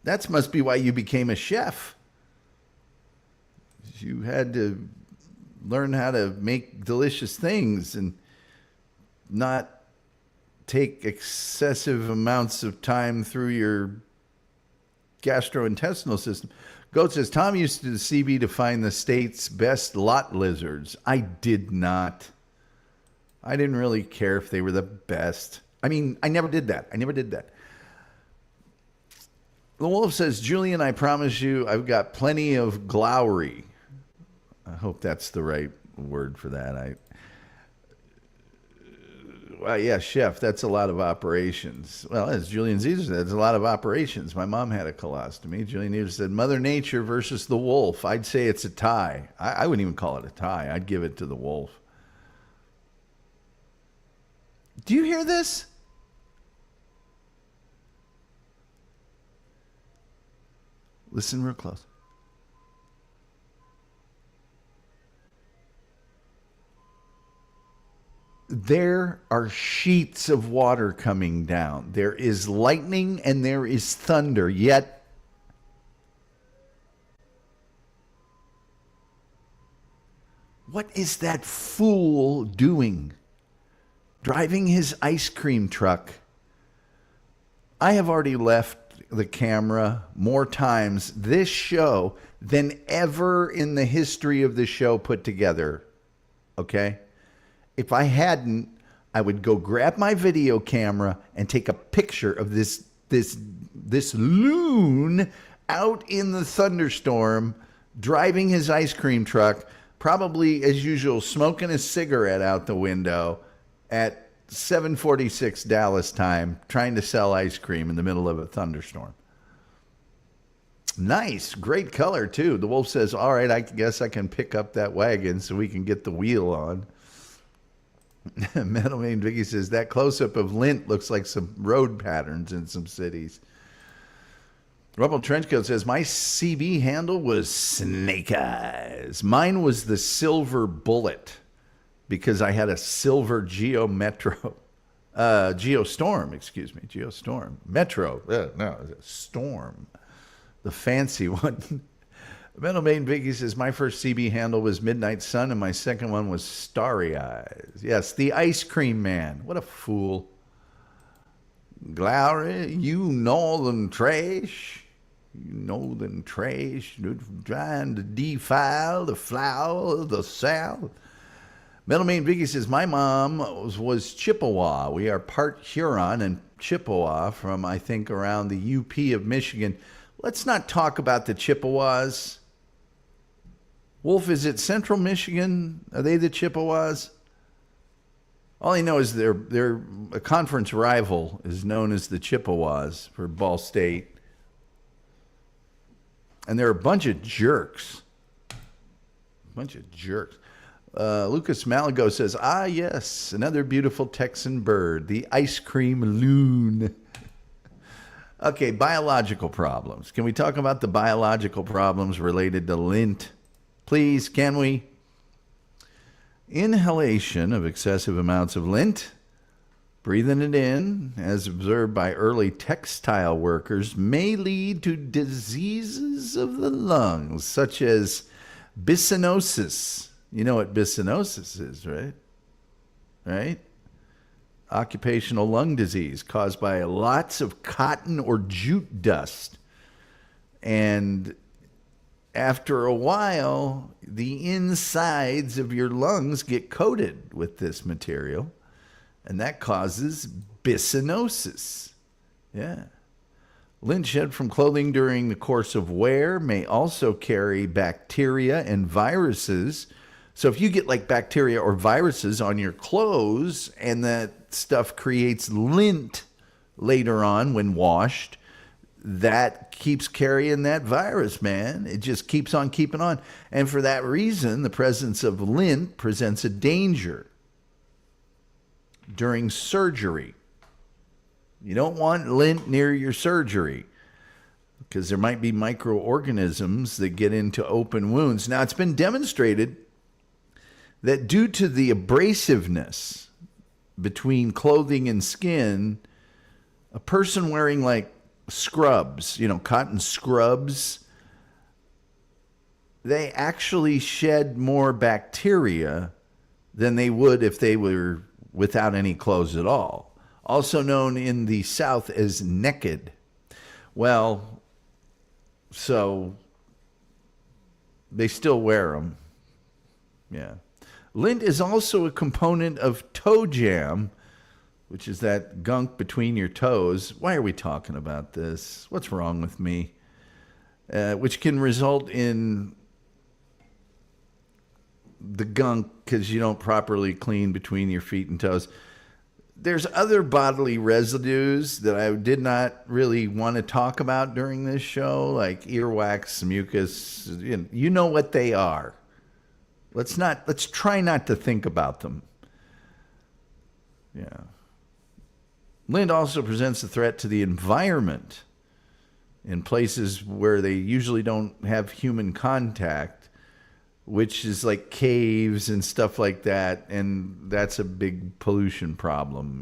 that must be why you became a chef. You had to learn how to make delicious things and not take excessive amounts of time through your gastrointestinal system. Goat says, Tom used to do the CB to find the state's best lot lizards. I did not. I didn't really care if they were the best. I mean, I never did that. The Wolf says, Julian, I promise you, I've got plenty of glowery. I hope that's the right word for that. Well, yeah, Chef, that's a lot of operations. Well, as Julian Caesar said, it's a lot of operations. My mom had a colostomy. Julian Caesar said, Mother Nature versus the wolf. I'd say it's a tie. I wouldn't even call it a tie. I'd give it to the wolf. Do you hear this? Listen real close. There are sheets of water coming down. There is lightning and there is thunder, yet what is that fool doing? Driving his ice cream truck. I have already left the camera more times this show than ever in the history of the show put together. Okay? If I hadn't, I would go grab my video camera and take a picture of this loon out in the thunderstorm, driving his ice cream truck, probably as usual, smoking a cigarette out the window at 7:46 Dallas time, trying to sell ice cream in the middle of a thunderstorm. Nice, great color too. The Wolf says, all right, I guess I can pick up that wagon so we can get the wheel on. Metal Main Vicky says that close-up of Lint looks like some road patterns in some cities. Rubble Trenchcoat says, my CB handle was Snake Eyes. Mine was the Silver Bullet because I had a silver Geometro. Geostorm, excuse me. Geostorm. Metro. No, Storm. The fancy one. Metal Main Vicky says, my first CB handle was Midnight Sun, and my second one was Starry Eyes. Yes, the Ice Cream Man. What a fool. Glory, you northern trash. You northern trash. Trying to defile the flower of the South. Metal Main Vicky says, my mom was Chippewa. We are part Huron and Chippewa from, I think, around the UP of Michigan. Let's not talk about the Chippewas. Wolf, is it Central Michigan? Are they the Chippewas? All I know is they're a conference rival is known as the Chippewas for Ball State. And they're a bunch of jerks. Lucas Malago says, yes, another beautiful Texan bird, the ice cream loon. Okay, biological problems. Can we talk about the biological problems related to lint? Please, can we? Inhalation of excessive amounts of lint, breathing it in, as observed by early textile workers, may lead to diseases of the lungs, such as byssinosis. You know what byssinosis is, right? Right? Occupational lung disease caused by lots of cotton or jute dust. And after a while, the insides of your lungs get coated with this material, and that causes byssinosis. Yeah. Lint shed from clothing during the course of wear may also carry bacteria and viruses. So if you get like bacteria or viruses on your clothes and that stuff creates lint later on when washed, that keeps carrying that virus, man. It just keeps on keeping on. And for that reason, the presence of lint presents a danger during surgery. You don't want lint near your surgery because there might be microorganisms that get into open wounds. Now, it's been demonstrated that due to the abrasiveness between clothing and skin, a person wearing like scrubs, cotton scrubs, they actually shed more bacteria than they would if they were without any clothes at all. Also known in the South as naked. Well, so they still wear them. Yeah. Lint is also a component of toe jam, which is that gunk between your toes. Why are we talking about this? What's wrong with me? Which can result in the gunk because you don't properly clean between your feet and toes. There's other bodily residues that I did not really want to talk about during this show, like earwax, mucus. You know what they are. Let's try not to think about them. Yeah. Lint also presents a threat to the environment in places where they usually don't have human contact, which is like caves and stuff like that. And that's a big pollution problem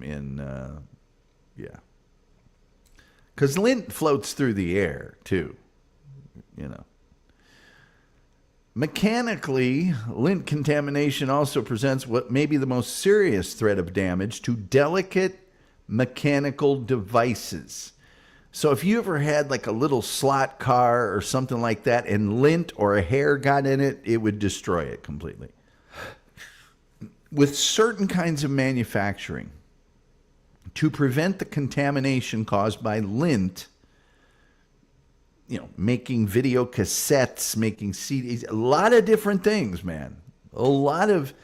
because lint floats through the air too, Mechanically, lint contamination also presents what may be the most serious threat of damage to delicate mechanical devices. So if you ever had like a little slot car or something like that and lint or a hair got in it, it would destroy it completely. With certain kinds of manufacturing, to prevent the contamination caused by lint, making video cassettes, making CDs, a lot of different things, man. A lot of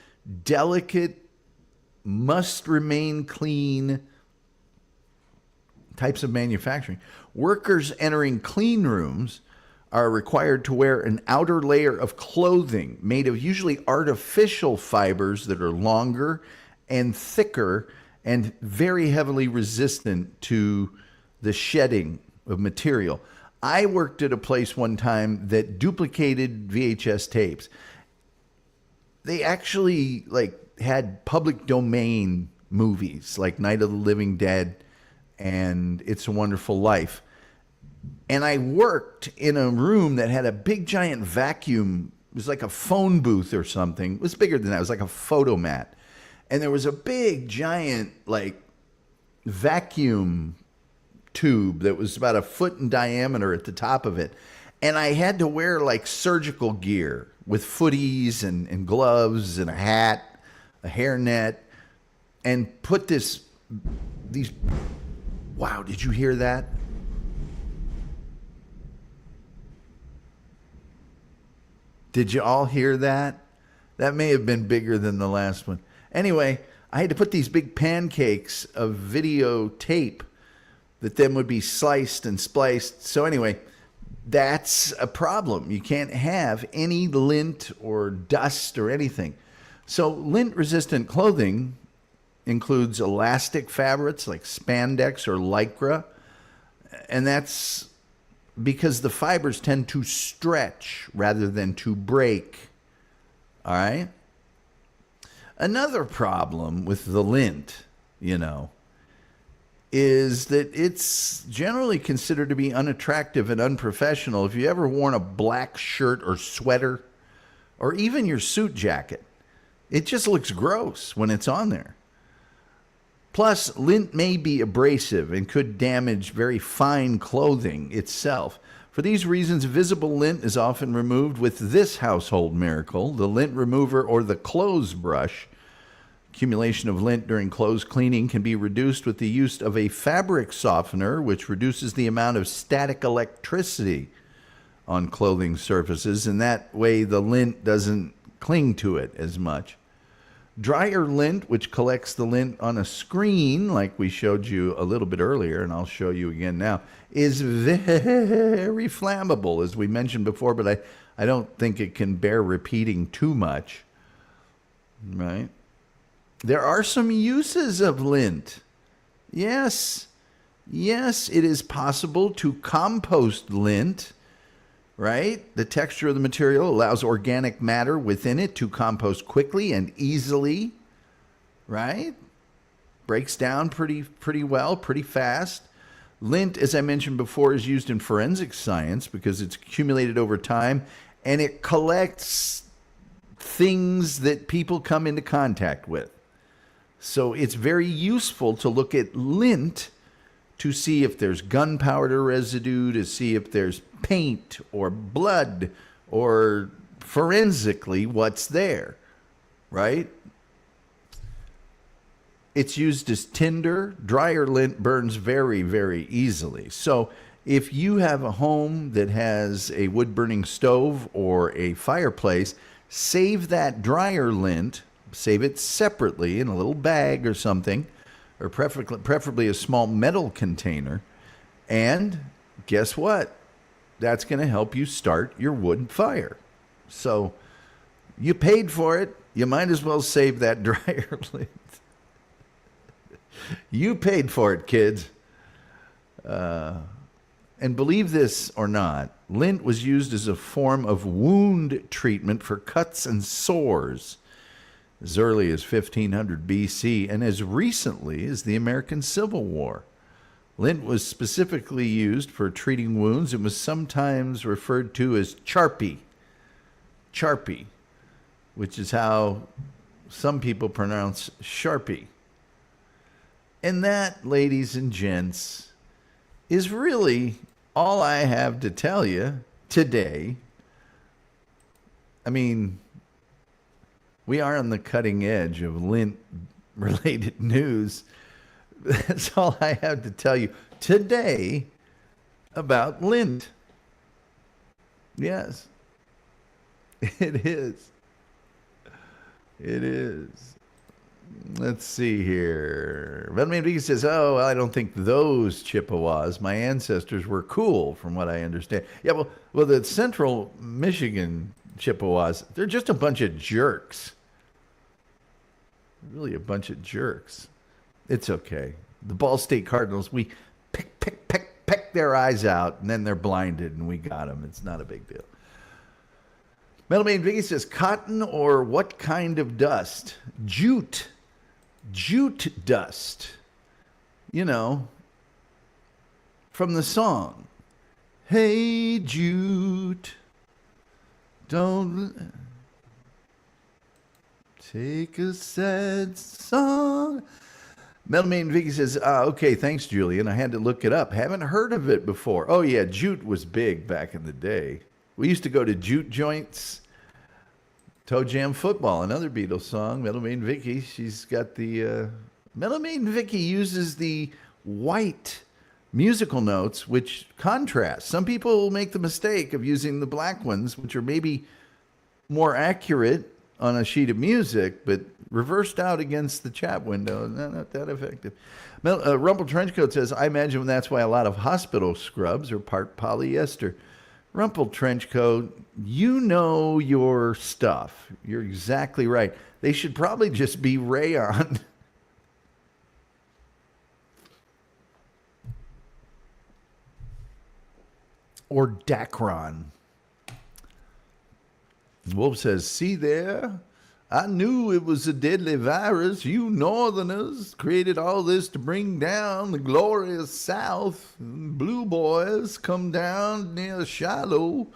delicate, must remain clean types of manufacturing. Workers entering clean rooms are required to wear an outer layer of clothing made of usually artificial fibers that are longer and thicker and very heavily resistant to the shedding of material. I worked at a place one time that duplicated VHS tapes. They actually had public domain movies like Night of the Living Dead and It's a Wonderful Life. And I worked in a room that had a big giant vacuum. It was like a phone booth or something. It was bigger than that. It was like a photo mat. And there was a big giant vacuum tube that was about a foot in diameter at the top of it. And I had to wear surgical gear with footies and gloves and a hat, a hairnet, and put these. Wow, did you hear that? Did you all hear that? That may have been bigger than the last one. Anyway, I had to put these big pancakes of videotape that then would be sliced and spliced. So anyway, that's a problem. You can't have any lint or dust or anything. So lint-resistant clothing includes elastic fabrics like spandex or lycra, and that's because the fibers tend to stretch rather than to break. All right? Another problem with the lint, is that it's generally considered to be unattractive and unprofessional. If you ever worn a black shirt or sweater, or even your suit jacket, it just looks gross when it's on there. Plus, lint may be abrasive and could damage very fine clothing itself. For these reasons, visible lint is often removed with this household miracle, the lint remover or the clothes brush. Accumulation of lint during clothes cleaning can be reduced with the use of a fabric softener, which reduces the amount of static electricity on clothing surfaces, and that way the lint doesn't cling to it as much. Dryer lint, which collects the lint on a screen, like we showed you a little bit earlier, and I'll show you again now, is very flammable, as we mentioned before, but I don't think it can bear repeating too much, right? There are some uses of lint. Yes, it is possible to compost lint, right? The texture of the material allows organic matter within it to compost quickly and easily, right? Breaks down pretty well, pretty fast. Lint, as I mentioned before, is used in forensic science because it's accumulated over time and it collects things that people come into contact with. So it's very useful to look at lint to see if there's gunpowder residue, to see if there's paint or blood, or forensically what's there, right? It's used as tinder. Dryer lint burns very, very easily. So if you have a home that has a wood-burning stove or a fireplace, save that dryer lint, save it separately in a little bag or something, or preferably a small metal container, and guess what? That's going to help you start your wood fire. So you paid for it. You might as well save that dryer lint. You paid for it, kids. And believe this or not, lint was used as a form of wound treatment for cuts and sores as early as 1500 BC and as recently as the American Civil War. Lint was specifically used for treating wounds and was sometimes referred to as charpy, which is how some people pronounce Sharpie. And that, ladies and gents, is really all I have to tell you today. I mean, we are on the cutting edge of lint-related news. That's all I have to tell you today about lint. Yes, it is. It is. Let's see here. Redman says, oh, well, I don't think those Chippewas, my ancestors, were cool, from what I understand. Yeah, well, the central Michigan Chippewas, they're just a bunch of jerks. Really a bunch of jerks. It's okay. The Ball State Cardinals, we peck their eyes out, and then they're blinded, and we got them. It's not a big deal. Metal Man Vicky says, cotton or what kind of dust? Jute. Jute dust. You know, from the song. Hey, jute. Don't take a sad song. Metal Man Vicky says, okay, thanks, Julian. I had to look it up. Haven't heard of it before. Oh, yeah, jute was big back in the day. We used to go to jute joints. Toe Jam Football, another Beatles song. Metal Man Vicky, she's got the... Metal Man Vicky uses the white musical notes, which contrast. Some people make the mistake of using the black ones, which are maybe more accurate on a sheet of music, but reversed out against the chat window. Not that effective. Rumple Trenchcoat says, I imagine that's why a lot of hospital scrubs are part polyester. Rumple Trenchcoat, you know your stuff. You're exactly right. They should probably just be rayon. Or Dacron. Wolf says, see there? I knew it was a deadly virus. You northerners created all this to bring down the glorious South. Blue boys come down near Shiloh.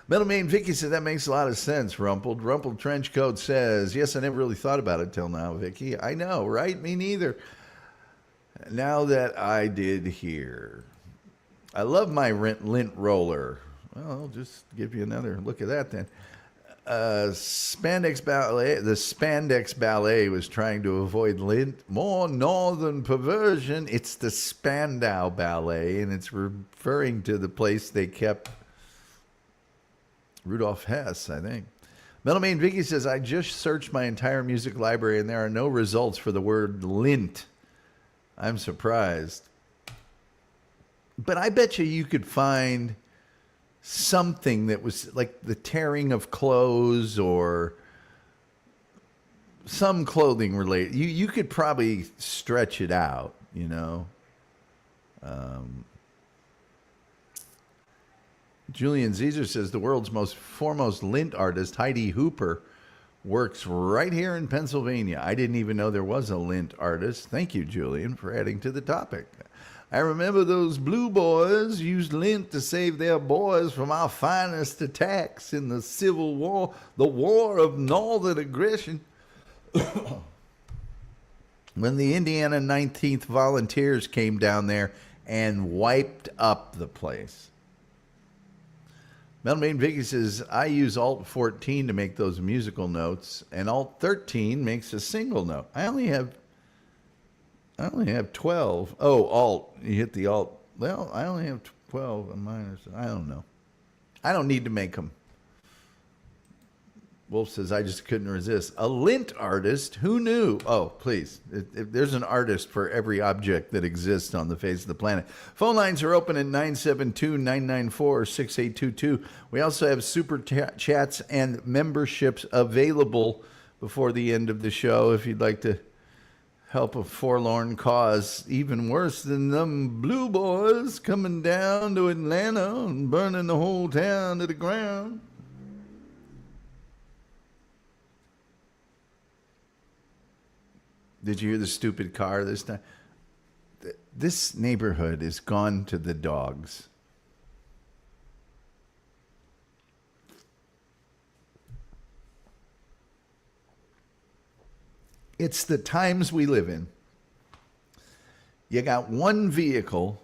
Metal Man Vicky said, that makes a lot of sense, Rumpled. Rumpled Trenchcoat says, yes, I never really thought about it till now, Vicky. I know, right? Me neither. Now that I did hear. I love my lint roller. Well, I'll just give you another look at that then. Spandex Ballet. The Spandex Ballet was trying to avoid lint. More northern perversion. It's the Spandau Ballet, and it's referring to the place they kept Rudolf Hess, I think. Metal Man Vicky says, I just searched my entire music library, and there are no results for the word lint. I'm surprised. But I bet you could find something that was like the tearing of clothes or some clothing related. You could probably stretch it out, you know. Julian Zezer says the world's most foremost lint artist, Heidi Hooper, works right here in Pennsylvania. I didn't even know there was a lint artist. Thank you, Julian, for adding to the topic. I remember those blue boys used lint to save their boys from our finest attacks in the Civil War, the War of Northern Aggression. When the Indiana 19th Volunteers came down there and wiped up the place. Metal Man Vicky says, I use Alt 14 to make those musical notes, and Alt 13 makes a single note. I only have 12. Oh, Alt. You hit the Alt. Well, I only have 12 on mine. I don't know. I don't need to make them. Wolf says, I just couldn't resist. A lint artist? Who knew? Oh, please. There's an artist for every object that exists on the face of the planet. Phone lines are open at 972-994-6822. We also have super chats and memberships available before the end of the show if you'd like to help a forlorn cause, even worse than them blue boys coming down to Atlanta and burning the whole town to the ground. Did you hear the stupid car this time? This neighborhood is gone to the dogs. It's the times we live in. You got one vehicle.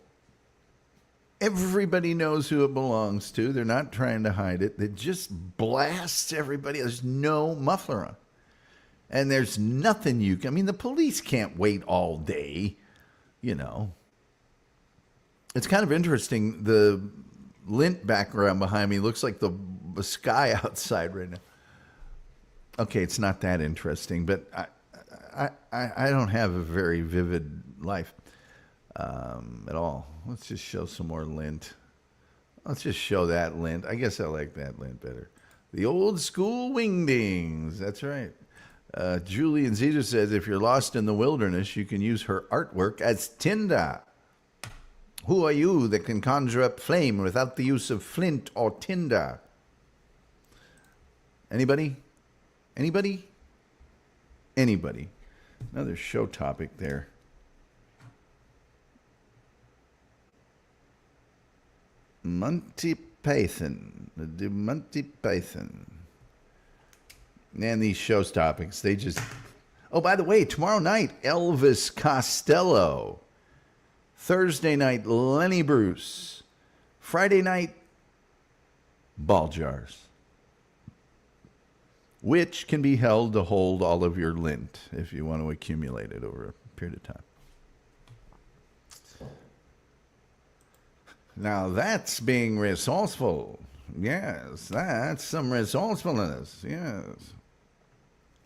Everybody knows who it belongs to. They're not trying to hide it. That just blasts everybody. There's no muffler on. And there's nothing you can... I mean, the police can't wait all day, you know. It's kind of interesting. The lint background behind me looks like the sky outside right now. Okay, it's not that interesting, but I don't have a very vivid life at all. Let's just show some more lint. Let's just show that lint. I guess I like that lint better. The old school wingdings. That's right. Julian Zeta says, if you're lost in the wilderness, you can use her artwork as tinder. Who are you that can conjure up flame without the use of flint or tinder? Anybody? Anybody? Anybody? Another show topic there. Monty Python. The Monty Python. And these show topics, they just... Oh, by the way, tomorrow night, Elvis Costello. Thursday night, Lenny Bruce. Friday night, ball jars. Which can be held to hold all of your lint if you want to accumulate it over a period of time. Now that's being resourceful. Yes, that's some resourcefulness. Yes.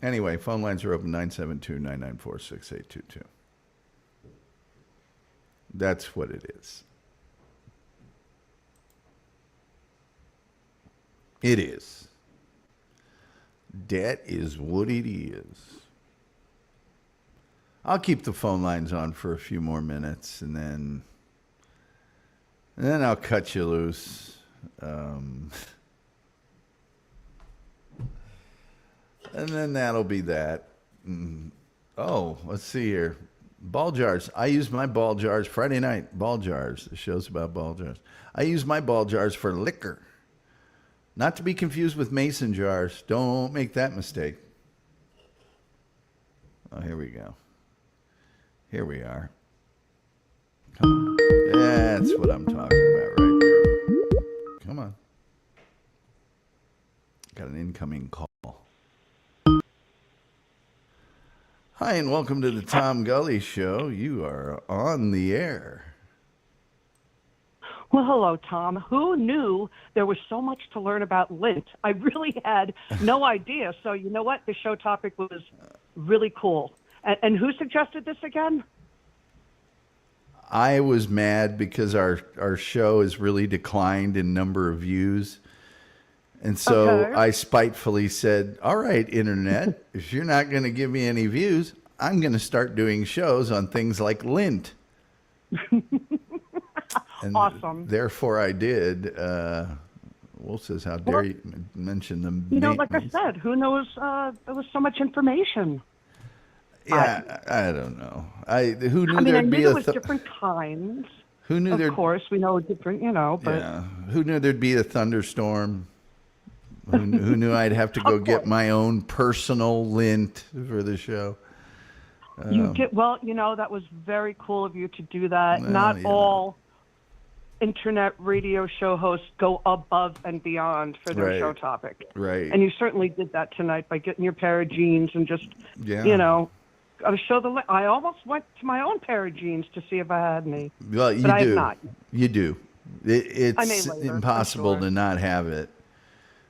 Anyway, phone lines are open 972-994-6822. That's what it is. It is. That is what it is. I'll keep the phone lines on for a few more minutes, and then I'll cut you loose. And then that'll be that. Oh, let's see here. Ball jars. I use my ball jars Friday night. Ball jars. The show's about ball jars. I use my ball jars for liquor. Not to be confused with mason jars. Don't make that mistake. Oh, here we go. Here we are. Come on. That's what I'm talking about right there. Come on. Got an incoming call. Hi, and welcome to the Tom Gulley Show. You are on the air. Well, hello, Tom. Who knew there was so much to learn about lint? I really had no idea. So you know what? The show topic was really cool. And who suggested this again? I was mad because our show has really declined in number of views. And so Okay. I spitefully said, all right, Internet, if you're not going to give me any views, I'm going to start doing shows on things like lint. And Awesome. therefore I did. Wolf says, how dare you mention the You know, like I maintenance. said, who knows? There was so much information. Yeah, I don't know. Who knew I mean, I there'd knew be there a was different kinds. who knew Of there'd course, we know different, but yeah, who knew there'd be a thunderstorm? Who knew I'd have to go get my own personal lint for the show? you did well. You know, that was very cool of you to do that. Well, Not you know. all internet radio show hosts go above and beyond for their Right. show topic. Right. And you certainly did that tonight by getting your pair of jeans and just, Yeah. show the. I almost went to my own pair of jeans to see if I had any. Well, you but I have do. not. You do. I may It's later, impossible I'm sure. to not have it.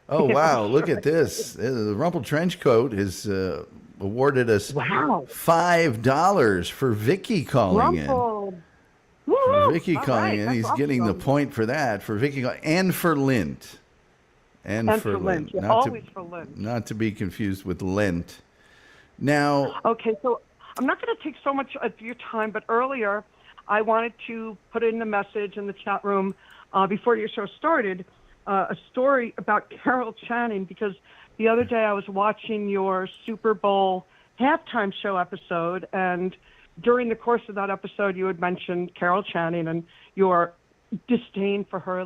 Oh, Yeah, wow. I'm Look sure at this. The Rumple Trench Coat has awarded us Wow. $5 for Vicky calling in. Rumpled. For Woo-hoo. Vicky All calling right, in. that's He's getting the awesome. point for that. For Vicky and for Lint. And for Lint. Yeah, Not always for Lint. not to be confused with Lint. Now, Okay, so I'm not going to take so much of your time, but earlier I wanted to put in a message in the chat room before your show started, a story about Carol Channing, because the other day I was watching your Super Bowl halftime show episode, and during the course of that episode you had mentioned Carol Channing and your disdain for her,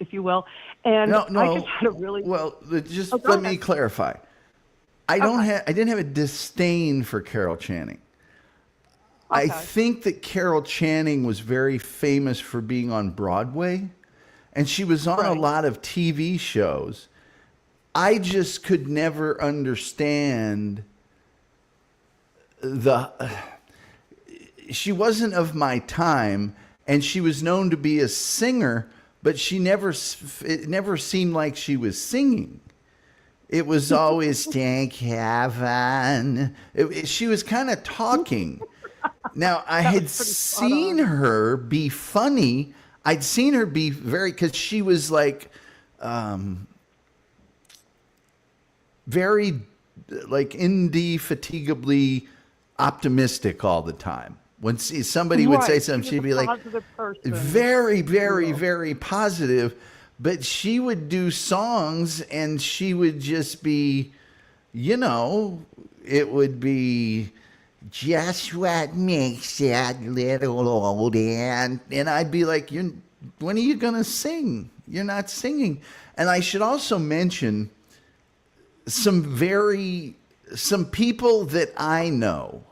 if you will. And no. I just had a really... Well, just Oh, go let me ahead. clarify. I didn't have a disdain for Carol Channing. I Okay. think that Carol Channing was very famous for being on Broadway, and she was on a Right. lot of TV shows. I just could never understand she wasn't of my time, and she was known to be a singer, but it never seemed like she was singing. It was always thank heaven. She was kind of talking. Now, I had was pretty spot seen on. her be funny. I'd seen her be because she was like very like indefatigably optimistic all the time. When somebody would say Right. something, She she'd was be a like positive person. very, very, very positive. But she would do songs and she would just be, it would be just what makes that little old ant. And I'd be like, when are you going to sing? You're not singing. And I should also mention some people that I know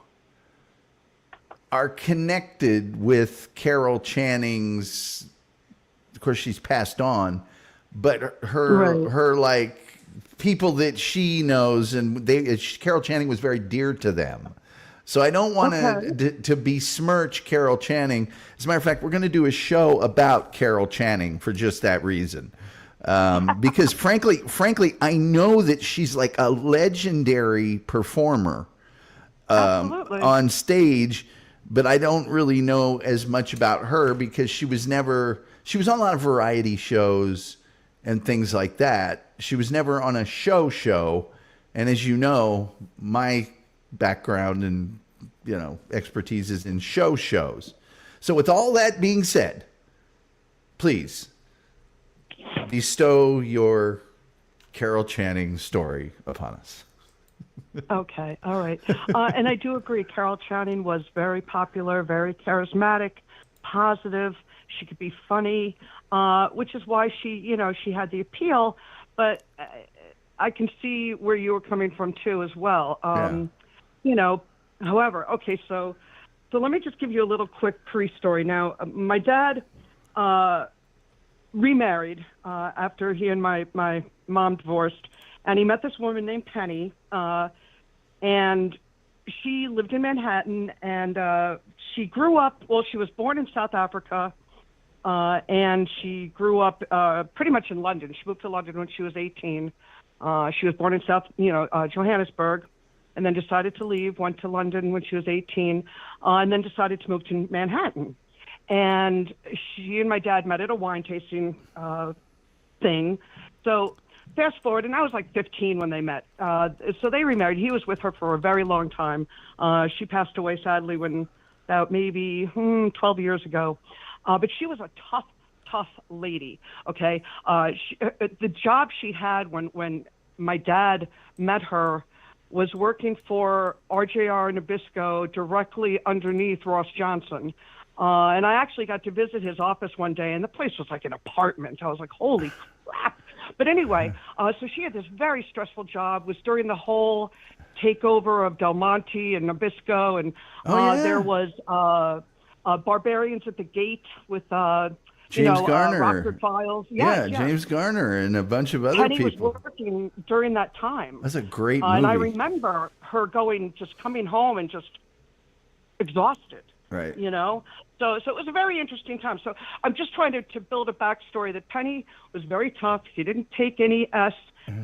are connected with Carol Channing's. Of course, she's passed on, but her like people that she knows, and Carol Channing was very dear to them. So I don't want to besmirch Carol Channing. As a matter of fact, we're going to do a show about Carol Channing for just that reason. Because frankly, I know that she's like a legendary performer on stage, but I don't really know as much about her because she was on a lot of variety shows and things like that. She was never on a show. And as you know, my background and, expertise is in shows. So with all that being said, please bestow your Carol Channing story upon us. Okay, all right. And I do agree. Carol Channing was very popular, very charismatic, positive. She could be funny, which is why she had the appeal. But I can see where you were coming from too, as well. However, okay, so let me just give you a little quick pre-story. Now, my dad remarried after he and my mom divorced, and he met this woman named Penny, and she lived in Manhattan, and she grew up, she was born in South Africa, and she grew up pretty much in London. She moved to London when she was 18. She was born in Johannesburg, and then decided to leave, went to London when she was 18, and then decided to move to Manhattan. And she and my dad met at a wine tasting thing. So fast forward, and I was like 15 when they met. So they remarried. He was with her for a very long time. She passed away, sadly, about maybe 12 years ago. But she was a tough lady, okay? The job she had when my dad met her was working for RJR Nabisco directly underneath Ross Johnson. And I actually got to visit his office one day, and the place was like an apartment. I was like, holy crap. But anyway, so she had this very stressful job. It was during the whole takeover of Del Monte and Nabisco, and there was Barbarians at the Gate with James Garner, Rockford Files. James Garner, and a bunch of other Penny people. was working during that time. That's a great movie. And I remember her coming home and just exhausted. Right. So it was a very interesting time. So I'm just trying to build a backstory that Penny was very tough. She didn't take any S.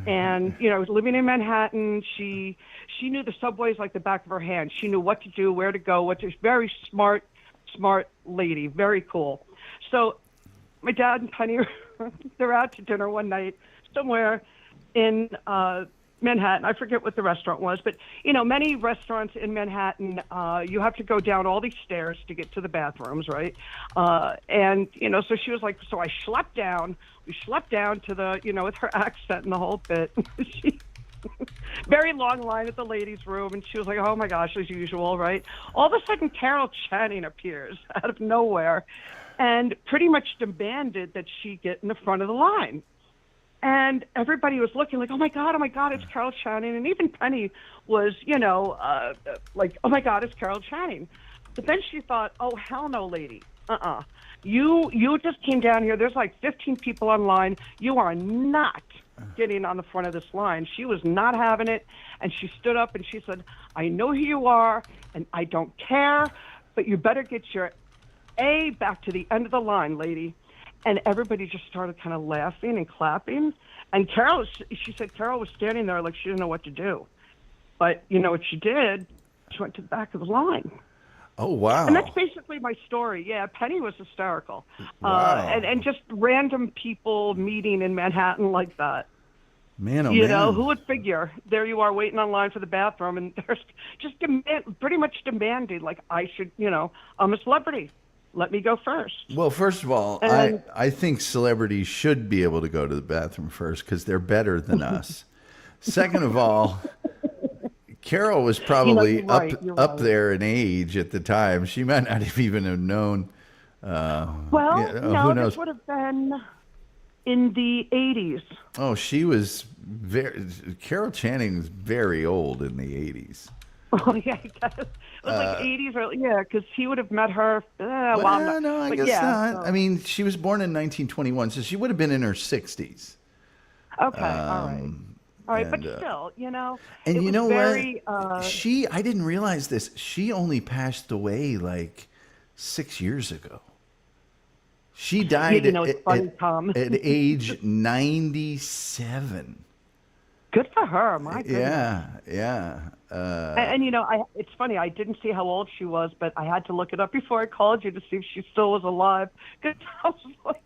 And, living in Manhattan, she knew the subways like the back of her hand. She knew what to do, where to go, very smart lady, very cool. So my dad and Penny, they're out to dinner one night somewhere in Manhattan. I forget what the restaurant was, but many restaurants in Manhattan, you have to go down all these stairs to get to the bathrooms, right? And so she was like, so I schlepped down. We schlepped down to the, with her accent and the whole bit. Very long line at the ladies' room, and she was like, oh my gosh, as usual, right? All of a sudden, Carol Channing appears out of nowhere and pretty much demanded that she get in the front of the line. And everybody was looking like, oh my God, it's Carol Channing. And even Penny was, like, oh my God, it's Carol Channing. But then she thought, oh, hell no, lady. You just came down here. There's like 15 people online. You are not getting on the front of this line. She was not having it. And she stood up and she said, I know who you are and I don't care, but you better get your A back to the end of the line, lady. And everybody just started kind of laughing and clapping. And she said Carol was standing there like she didn't know what to do. But you know what she did? She went to the back of the line. Oh, wow. And that's basically my story. Yeah, Penny was hysterical. Wow. And just random people meeting in Manhattan like that. Man, oh You man. know, who would figure? There you are waiting online for the bathroom, and there's just pretty much demanding, like, I should, I'm a celebrity. Let me go first. Well, first of all, And- I think celebrities should be able to go to the bathroom first because they're better than us. Second of all, Carol was probably you're right, you're up right. there in age at the time. She might not have even have known. Well, Who knows? this would have been in the 80s. Oh, she was Carol Channing was very old in the 80s. Oh, yeah, I guess. It was like 80s or, because he would have met her. Well, no, I but guess yeah, not. so- I mean, she was born in 1921, so she would have been in her 60s. Okay, all right. All right, but and, still, And it you was know very, what? I didn't realize this. She only passed away like 6 years ago. She died it's funny, Tom. at age 97. Good for her, my goodness. Yeah. And it's funny. I didn't see how old she was, but I had to look it up before I called you to see if she still was alive. 'Cause I was like,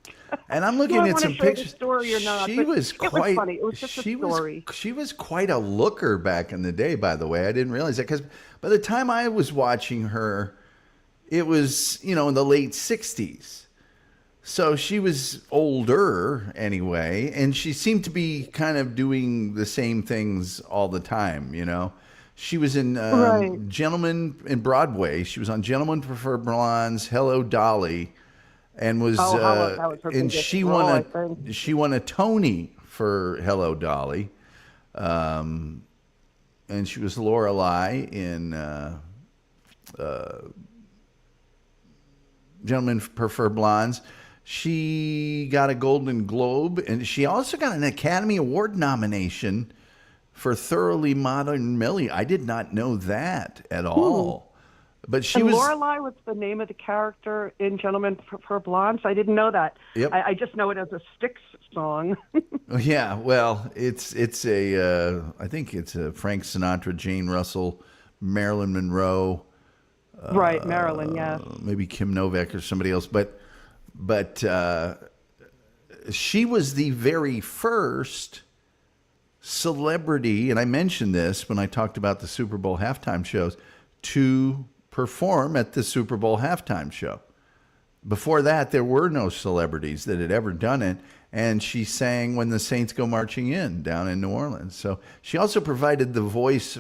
And I'm looking do I at wanna some share the pictures. story or not? She But was it quite. funny. It was just a story. She was quite a looker back in the day. By the way, I didn't realize that because by the time I was watching her, it was in the late 60s. So she was older anyway, and she seemed to be kind of doing the same things all the time. She was in Right. Gentlemen in Broadway. She was on Gentlemen Prefer Blondes, Hello Dolly, and was that was her and biggest she role, won I a think. she won a Tony for Hello Dolly, and she was Lorelai in Gentlemen Prefer Blondes. She got a Golden Globe, and she also got an Academy Award nomination for Thoroughly Modern Millie. I did not know that at all. But she And was Lorelai was the name of the character in Gentlemen Prefer Blondes. I didn't know that. Yep. I just know it as a Styx song. Yeah, well, it's a I think it's a Frank Sinatra, Jane Russell, Marilyn Monroe, Right, Marilyn, yeah. maybe Kim Novak or somebody else, but she was the very first celebrity, and I mentioned this when I talked about the Super Bowl halftime shows, to perform at the Super Bowl halftime show. Before that, there were no celebrities that had ever done it, and she sang When the Saints Go Marching In down in New Orleans. So she also provided the voice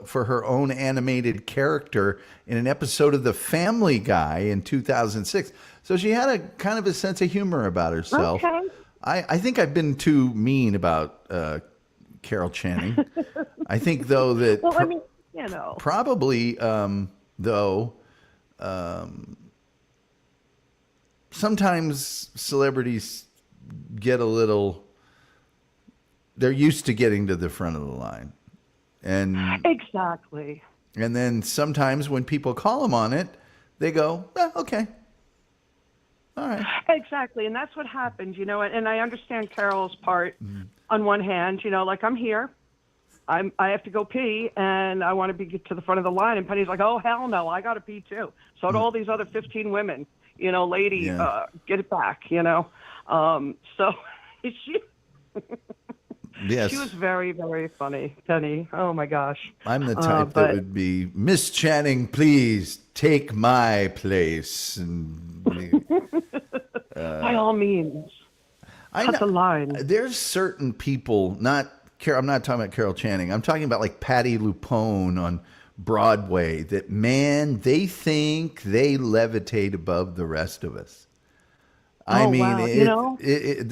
for her own animated character in an episode of The Family Guy in 2006. So she had a kind of a sense of humor about herself. Okay. I think I've been too mean about Carol Channing. I think, though, that Well, I mean, probably, though, sometimes celebrities get a little, they're used to getting to the front of the line. And Exactly. and then sometimes when people call them on it, they go, okay. All right. Exactly, and that's what happened, and I understand Carol's part on one hand, like I'm here, I have to go pee, and I want to be to the front of the line, and Penny's like, oh, hell no, I got to pee too. So do all these other 15 women, lady, Yeah. get it back, So she Yes. she was very, very funny, Penny. Oh, my gosh. I'm the type that but- would be, Miss Channing, please take my place. And By all means, I cut the line. There's certain people, I'm not talking about Carol Channing. I'm talking about like Patti LuPone on Broadway that, man, they think they levitate above the rest of us. I Oh, mean, wow.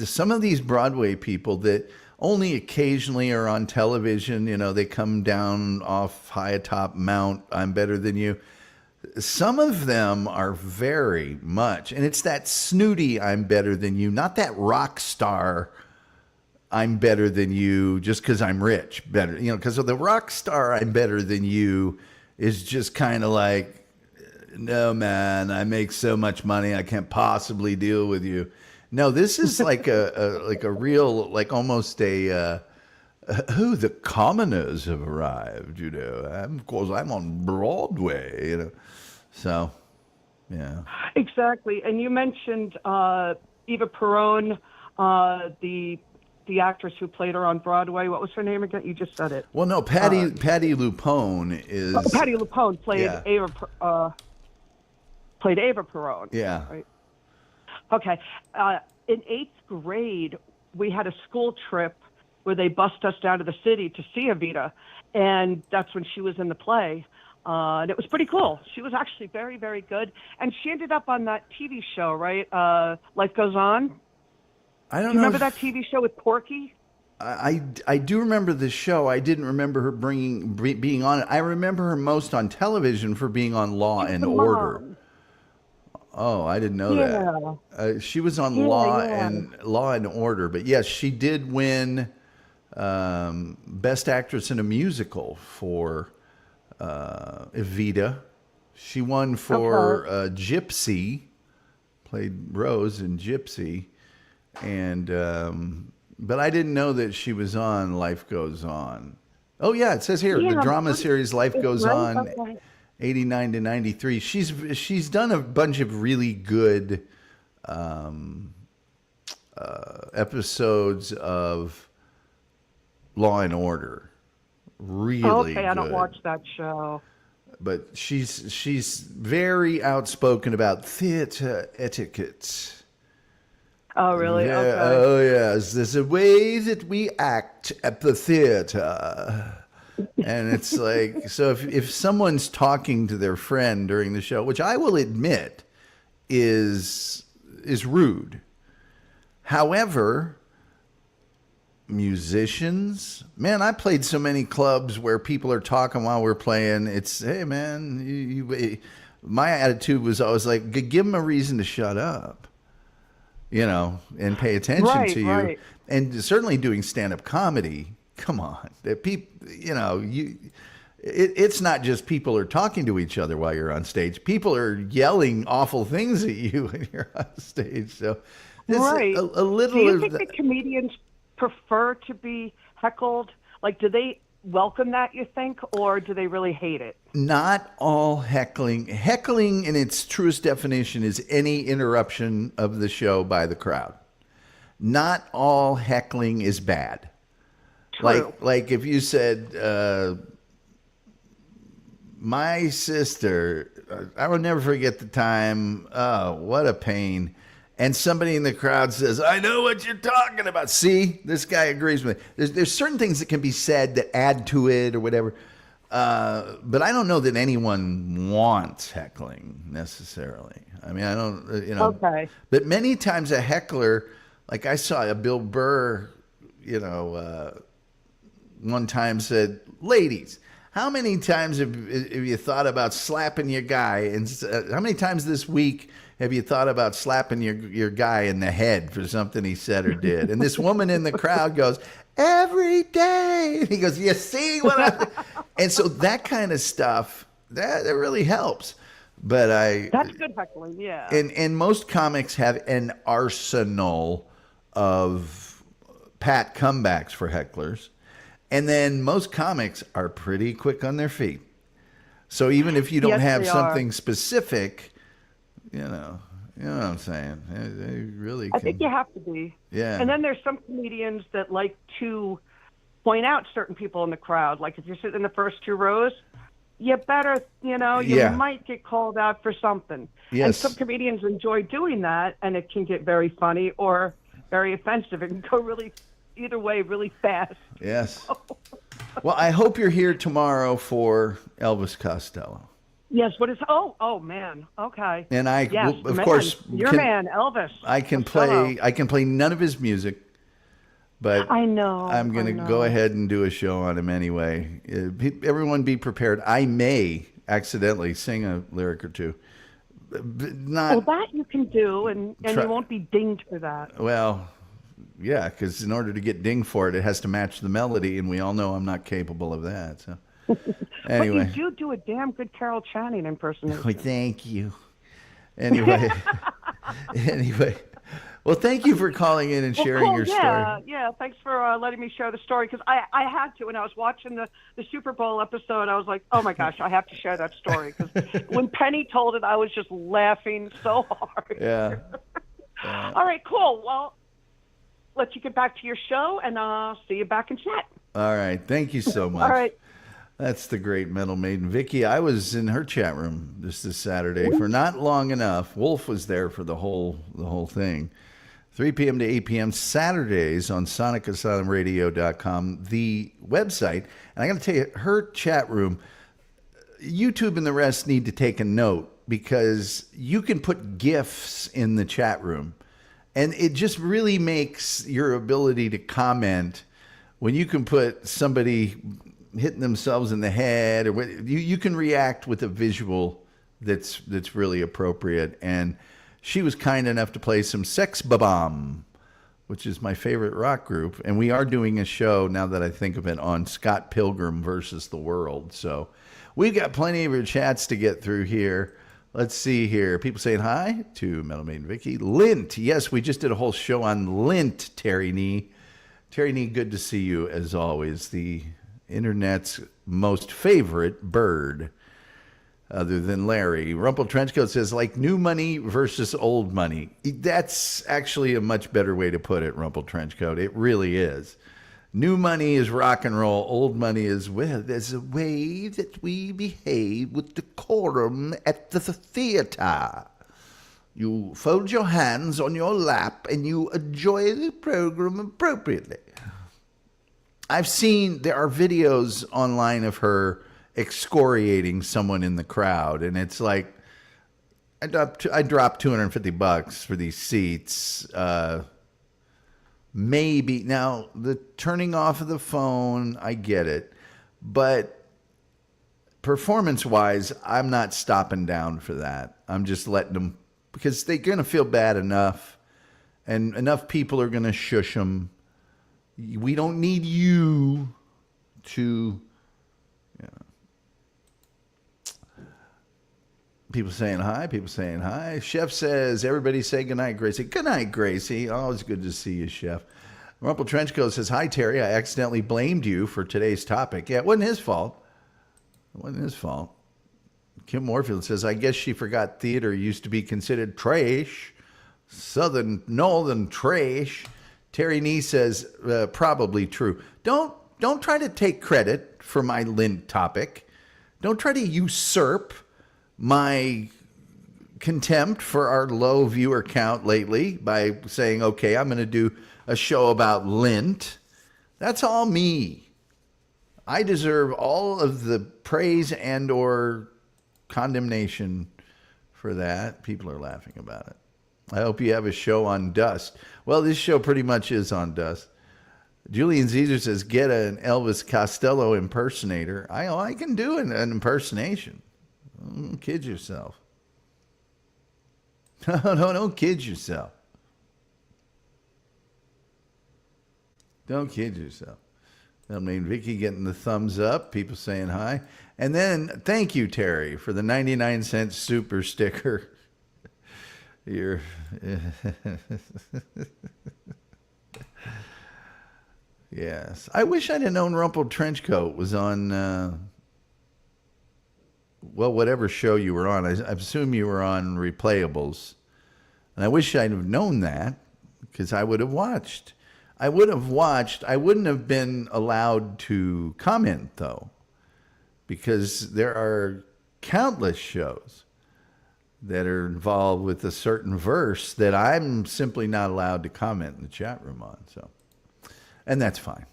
some of these Broadway people that only occasionally are on television, they come down off high atop Mount, I'm better than you. Some of them are very much, and it's that snooty I'm better than you, not that rock star I'm better than you just because I'm rich, better, because of the rock star I'm better than you is just kind of like, no, man, I make so much money, I can't possibly deal with you. No, this is like a real, like almost the commoners have arrived, Of course, I'm on Broadway, So, yeah. Exactly. And you mentioned Eva Peron, the the actress who played her on Broadway. What was her name again? You just said it. Well, no, Patty Lupone is. Patty Lupone played Yeah. Ava Perón. Yeah. Right. Okay. In 8th grade, we had a school trip where they bussed us down to the city to see Evita, and that's when she was in the play. And it was pretty cool. She was actually very, very good. And she ended up on that TV show, right? Life Goes On. I don't Do you know. remember that TV show with Porky? I do remember the show. I didn't remember her being on it. I remember her most on television for being on Law and the Order. mom. Oh, I didn't know that. She was on Law and Order, but yes, she did win Best Actress in a Musical for Evita. She won for Gypsy, played Rose in Gypsy, and but I didn't know that she was on Life Goes On. Oh yeah, it says here the drama series Life Goes On, 89 to 93. She's done a bunch of really good episodes of Law and Order. Really Okay, I don't good. watch that show. But she's very outspoken about theater etiquette. Oh, really? Yeah, Okay. oh yes, there's a way that we act at the theater. And it's like, so if someone's talking to their friend during the show, which I will admit is rude. However, musicians, man, I played so many clubs where people are talking while we're playing. It's, hey man, my attitude was always like, give them a reason to shut up, and pay attention to you. Right. And certainly doing stand-up comedy, come on, that people, it's not just people are talking to each other while you're on stage. People are yelling awful things at you when you're on stage. So it's Right. a little Do you of think the, that comedians prefer to be heckled? Like, do they welcome that, you think, or do they really hate it? not all heckling. Heckling in its truest definition is any interruption of the show by the crowd. Not all heckling is bad. True. Like if you said, my sister, I will never forget the time. Oh, what a pain. And somebody in the crowd says, I know what you're talking about. See, this guy agrees with me. There's certain things that can be said that add to it or whatever. But I don't know that anyone wants heckling necessarily. I mean, I don't, Okay. But many times a heckler, like I saw a Bill Burr, one time said, ladies, how many times have you thought about slapping your guy? And how many times this week have you thought about slapping your guy in the head for something he said or did? And this woman in the crowd goes, every day. And he goes, you see what I... And so that kind of stuff, that really helps. But That's good heckling, yeah. and most comics have an arsenal of pat comebacks for hecklers. And then most comics are pretty quick on their feet. So even if you don't Yes, have they something specific, you know what I'm saying? They really can. I think you have to be. Yeah. And then there's some comedians that like to point out certain people in the crowd. Like if you're sitting in the first two rows, you better, you might get called out for something. Yes. And some comedians enjoy doing that, and it can get very funny or very offensive. It can go really either way really fast. Yes. Well, I hope you're here tomorrow for Elvis Costello. Yes, what is oh man. Okay. And I yes, will, of man. course, Your man, Elvis. I can Costello. play none of his music, but I know. I'm going to go ahead and do a show on him anyway. Everyone be prepared. I may accidentally sing a lyric or two. Well, that you can do, and you won't be dinged for that. Well, yeah, because in order to get dinged for it, it has to match the melody, and we all know I'm not capable of that. So, anyway. But you do a damn good Carol Channing impersonation. Oh, thank you. Anyway. Well, thank you for calling in and sharing your story. Yeah, thanks for letting me share the story, because I had to. When I was watching the Super Bowl episode, I was like, oh my gosh, I have to share that story. Because when Penny told it, I was just laughing so hard. Yeah. All right, cool. Well, let you get back to your show, and see you back in chat. All right. Thank you so much. All right. That's the great metal maiden, Vicky. I was in her chat room just this Saturday for not long enough. Wolf was there for the whole thing. 3 p.m. to 8 p.m. Saturdays on SonicAsylumRadio.com, the website. And I got to tell you, her chat room, YouTube and the rest need to take a note because you can put GIFs in the chat room. And it just really makes your ability to comment when you can put somebody hitting themselves in the head, or you can react with a visual that's really appropriate. And she was kind enough to play some Sex Babam, which is my favorite rock group. And we are doing a show, now that I think of it, on Scott Pilgrim versus the World. So we've got plenty of your chats to get through here. Let's see here. People saying hi to Metal Maiden Vicky. Lint. Yes, we just did a whole show on Lint, Terry Nee. Terry Nee, good to see you as always. The internet's most favorite bird, other than Larry. Rumple Trenchcoat says, like new money versus old money. That's actually a much better way to put it, Rumple Trenchcoat. It really is. New money is rock and roll. Old money is, well, there's a way that we behave with decorum at the theater. You fold your hands on your lap and you enjoy the program appropriately. I've seen, there are videos online of her excoriating someone in the crowd, and it's like, I dropped $250 for these seats. Maybe now the turning off of the phone, I get it, but performance-wise, I'm not stopping down for that. I'm just letting them, because they're going to feel bad enough, and enough people are going to shush them. We don't need you to. People saying hi. People saying hi. Chef says, everybody say goodnight, Gracie. Good night, Gracie. Always good to see you, Chef. Rumple Trenchcoat says, hi, Terry. I accidentally blamed you for today's topic. Yeah, it wasn't his fault. It wasn't his fault. Kim Moorfield says, I guess she forgot theater used to be considered trash. Northern trash. Terry Nee says, probably true. Don't try to take credit for my Lint topic. Don't try to usurp my contempt for our low viewer count lately by saying, okay, I'm going to do a show about Lint. That's all me. I deserve all of the praise and or condemnation for that. People are laughing about it. I hope you have a show on dust. Well, this show pretty much is on dust. Julian Caesar says, get an Elvis Costello impersonator. I can do an impersonation. Don't kid yourself. No, don't kid yourself. Don't kid yourself. I mean, Vicky getting the thumbs up, people saying hi. And then, thank you, Terry, for the 99-cent super sticker. You're... Yes. I wish I'd have known Rumple Trenchcoat was on... well, whatever show you were on. I assume you were on Replayables. And I wish I'd have known that, because I would have watched. I wouldn't have been allowed to comment, though, because there are countless shows that are involved with a certain verse that I'm simply not allowed to comment in the chat room on. So, and that's fine.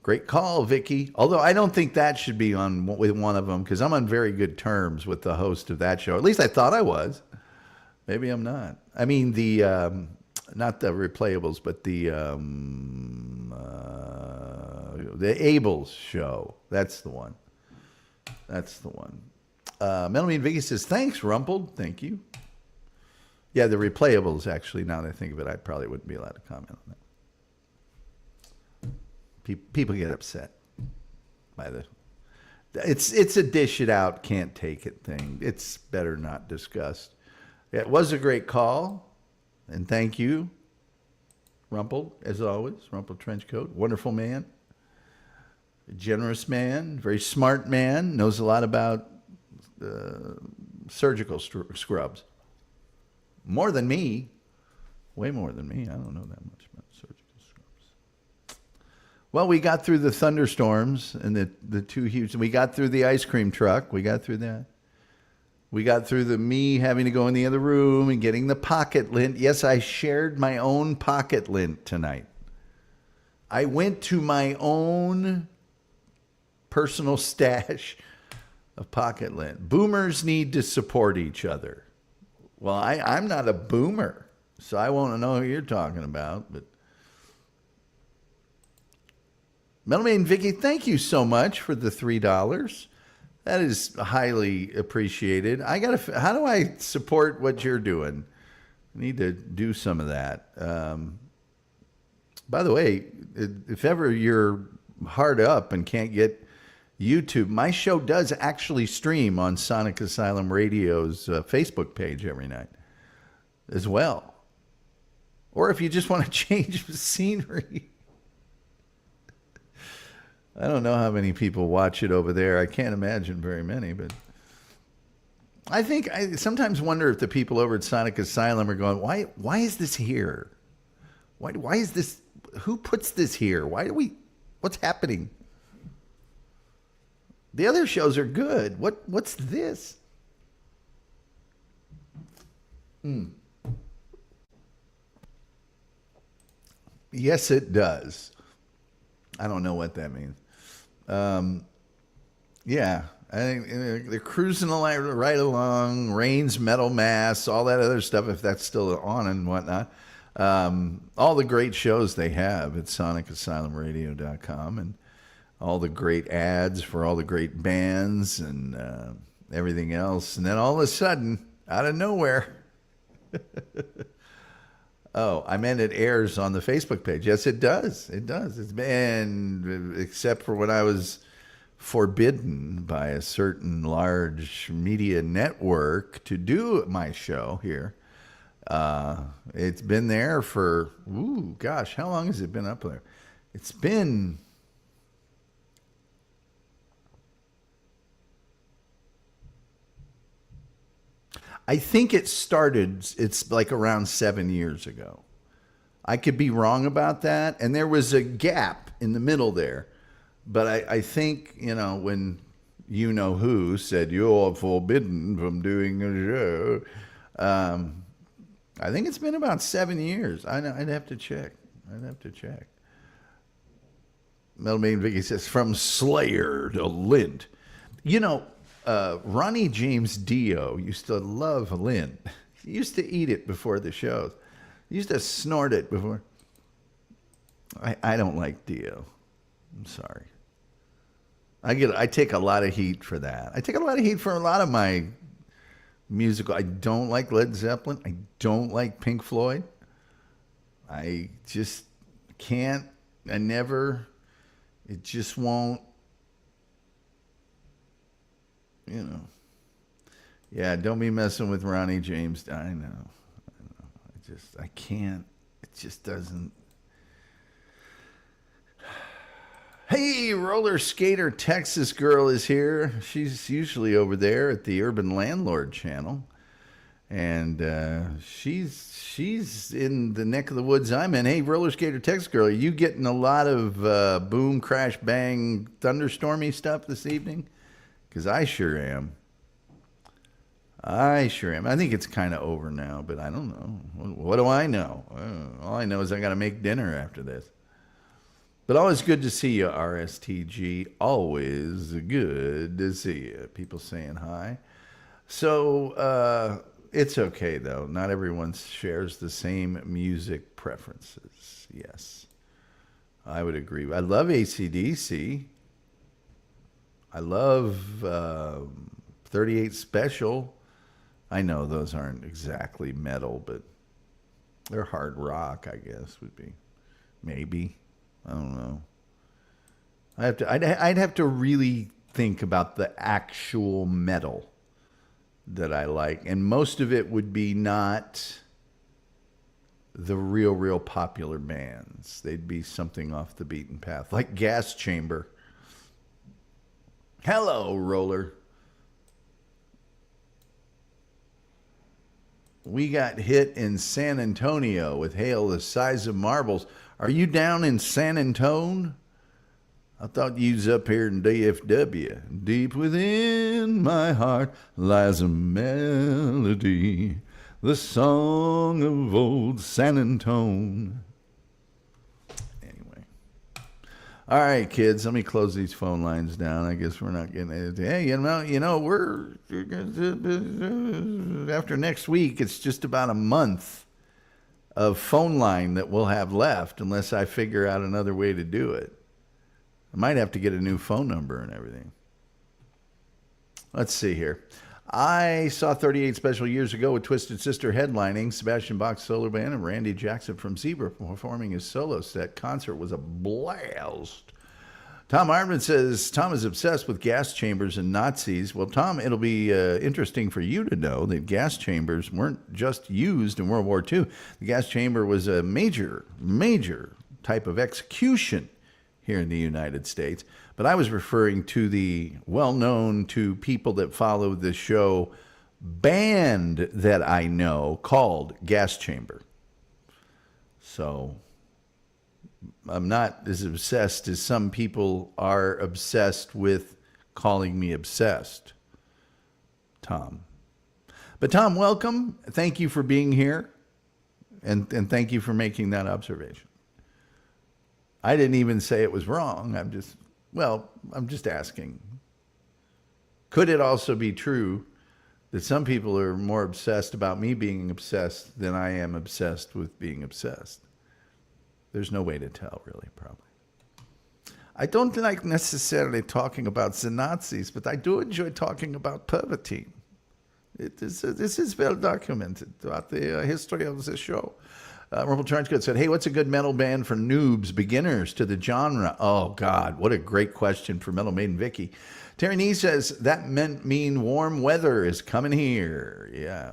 Great call, Vicky. Although I don't think that should be on with one of them, because I'm on very good terms with the host of that show. At least I thought I was. Maybe I'm not. I mean, the not the Replayables, but the Abels show. That's the one. That's the one. Melanie Vicky says, thanks, Rumpled. Thank you. Yeah, the Replayables, actually, now that I think of it, I probably wouldn't be allowed to comment on that. People get upset by the... It's a dish it out, can't take it thing. It's better not discussed. It was a great call, and thank you, Rumpled, as always. Rumpled Trenchcoat, wonderful man, a generous man, very smart man, knows a lot about surgical scrubs. More than me, way more than me. I don't know that much about surgical Well, we got through the thunderstorms and the two huge. We got through the ice cream truck. We got through that. We got through the me having to go in the other room and getting the pocket lint. Yes, I shared my own pocket lint tonight. I went to my own personal stash of pocket lint. Boomers need to support each other. Well, I'm not a boomer, so I won't know who you're talking about. But Melanie Vicky, thank you so much for the $3. That is highly appreciated. How do I support what you're doing? I need to do some of that. By the way, if ever you're hard up and can't get YouTube, my show does actually stream on Sonic Asylum Radio's Facebook page every night as well. Or if you just want to change the scenery. I don't know how many people watch it over there. I can't imagine very many, but I sometimes wonder if the people over at Sonic Asylum are going, why is this here? Why is this, who puts this here? What's happening? The other shows are good. What's this? Yes, it does. I don't know what that means. Yeah, I think they're cruising right along. Rain's Metal Mass, all that other stuff, if that's still on and whatnot. All the great shows they have at sonicasylumradio.com, and all the great ads for all the great bands and everything else. And then all of a sudden, out of nowhere, oh, I meant it airs on the Facebook page. Yes, it does. It does. It's been, except for when I was forbidden by a certain large media network to do my show here. It's been there for, gosh, how long has it been up there? It's been, I think it's like around 7 years ago. I could be wrong about that. And there was a gap in the middle there. But I think, when you know who said you're forbidden from doing a show, I think it's been about 7 years. I'd have to check. Melmain Vicky says, from Slayer to Lint. Ronnie James Dio used to love Lint. He used to eat it before the shows. He used to snort it before. I don't like Dio. I'm sorry. I take a lot of heat for that. I take a lot of heat for a lot of my musical. I don't like Led Zeppelin. I don't like Pink Floyd. I just can't. It just won't. Yeah, don't be messing with Ronnie James. I know. I can't. It just doesn't. Hey, roller skater Texas girl is here. She's usually over there at the Urban Landlord channel. And she's in the neck of the woods I'm in. Hey, roller skater Texas girl, are you getting a lot of boom, crash, bang, thunderstormy stuff this evening? Because I sure am. I think it's kind of over now, but I don't know. What do I know? All I know is I got to make dinner after this. But always good to see you, RSTG. Always good to see you. People saying hi. So it's okay, though. Not everyone shares the same music preferences. Yes, I would agree. I love AC/DC. I love 38 Special. I know those aren't exactly metal, but they're hard rock, I guess, would be. Maybe. I don't know. I'd have to really think about the actual metal that I like. And most of it would be not the real popular bands. They'd be something off the beaten path, like Gas Chamber. Hello, Roller. We got hit in San Antonio with hail the size of marbles. Are you down in San Antone? I thought you's up here in DFW. Deep within my heart lies a melody, the song of old San Antone. Anyway. All right, kids, let me close these phone lines down. I guess we're not getting it. Hey, we're after next week, it's just about a month of phone line that we'll have left unless I figure out another way to do it. I might have to get a new phone number and everything. Let's see here. I saw 38 Special years ago with Twisted Sister headlining, Sebastian Bach's solo band, and Randy Jackson from Zebra performing his solo set. Concert was a blast. Tom Hartman says Tom is obsessed with gas chambers and Nazis. Well, Tom, it'll be interesting for you to know that gas chambers weren't just used in World War II. The gas chamber was a major type of execution here in the United States. But I was referring to the well-known to people that follow the show band that I know called Gas Chamber. So I'm not as obsessed as some people are obsessed with calling me obsessed, Tom. But Tom, welcome. Thank you for being here. And thank you for making that observation. I didn't even say it was wrong. I'm just asking. Could it also be true that some people are more obsessed about me being obsessed than I am obsessed with being obsessed? There's no way to tell, really, probably. I don't like necessarily talking about the Nazis, but I do enjoy talking about Pervertine. This is well documented throughout the history of the show. Rumble Trenchcoat said, hey, what's a good metal band for noobs, beginners to the genre? Oh, God, what a great question for Metal Maiden Vicky. Terry Nee says, that mean warm weather is coming here. Yeah.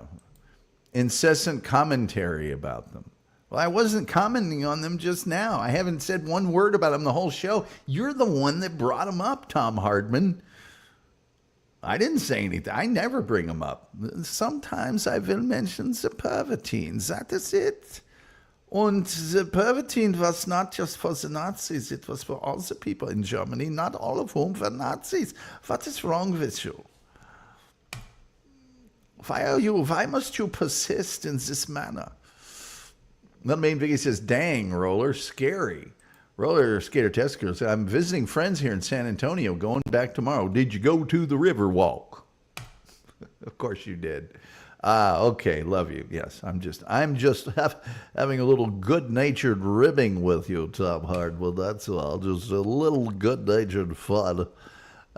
Incessant commentary about them. Well, I wasn't commenting on them just now. I haven't said one word about them the whole show. You're the one that brought them up, Tom Hardman. I didn't say anything. I never bring them up. Sometimes I will mention the Pervertines. That is it. And the Pervertine was not just for the Nazis. It was for all the people in Germany, not all of whom were Nazis. What is wrong with you? Why must you persist in this manner? The main Vicky says, dang, Roller, scary. Roller Skater Testicle said, I'm visiting friends here in San Antonio, going back tomorrow. Did you go to the river walk? Of course you did. Okay, love you. Yes, I'm just having a little good-natured ribbing with you, Tom Hardwood. That's all. Just a little good-natured fun.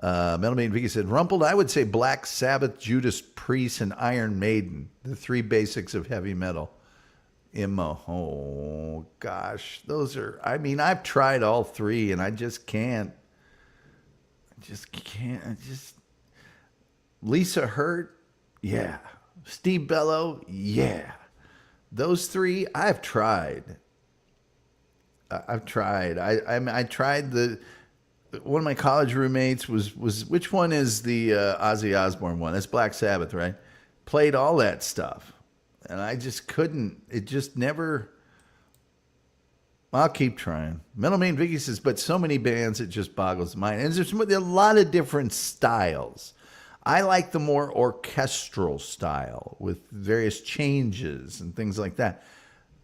Metal Maiden Vicky said, Rumpled, I would say Black Sabbath, Judas Priest, and Iron Maiden, the three basics of heavy metal. Oh, gosh. Those are, I've tried all three, and I just can't. Lisa Hurt, yeah. Steve Bellow, yeah. Those three, I've tried. I tried one of my college roommates was which one is the Ozzy Osbourne one? That's Black Sabbath, right? Played all that stuff. And I just couldn't. It just never. I'll keep trying. Metal Main Vicky says, but so many bands, it just boggles the mind. And there's a lot of different styles. I like the more orchestral style with various changes and things like that.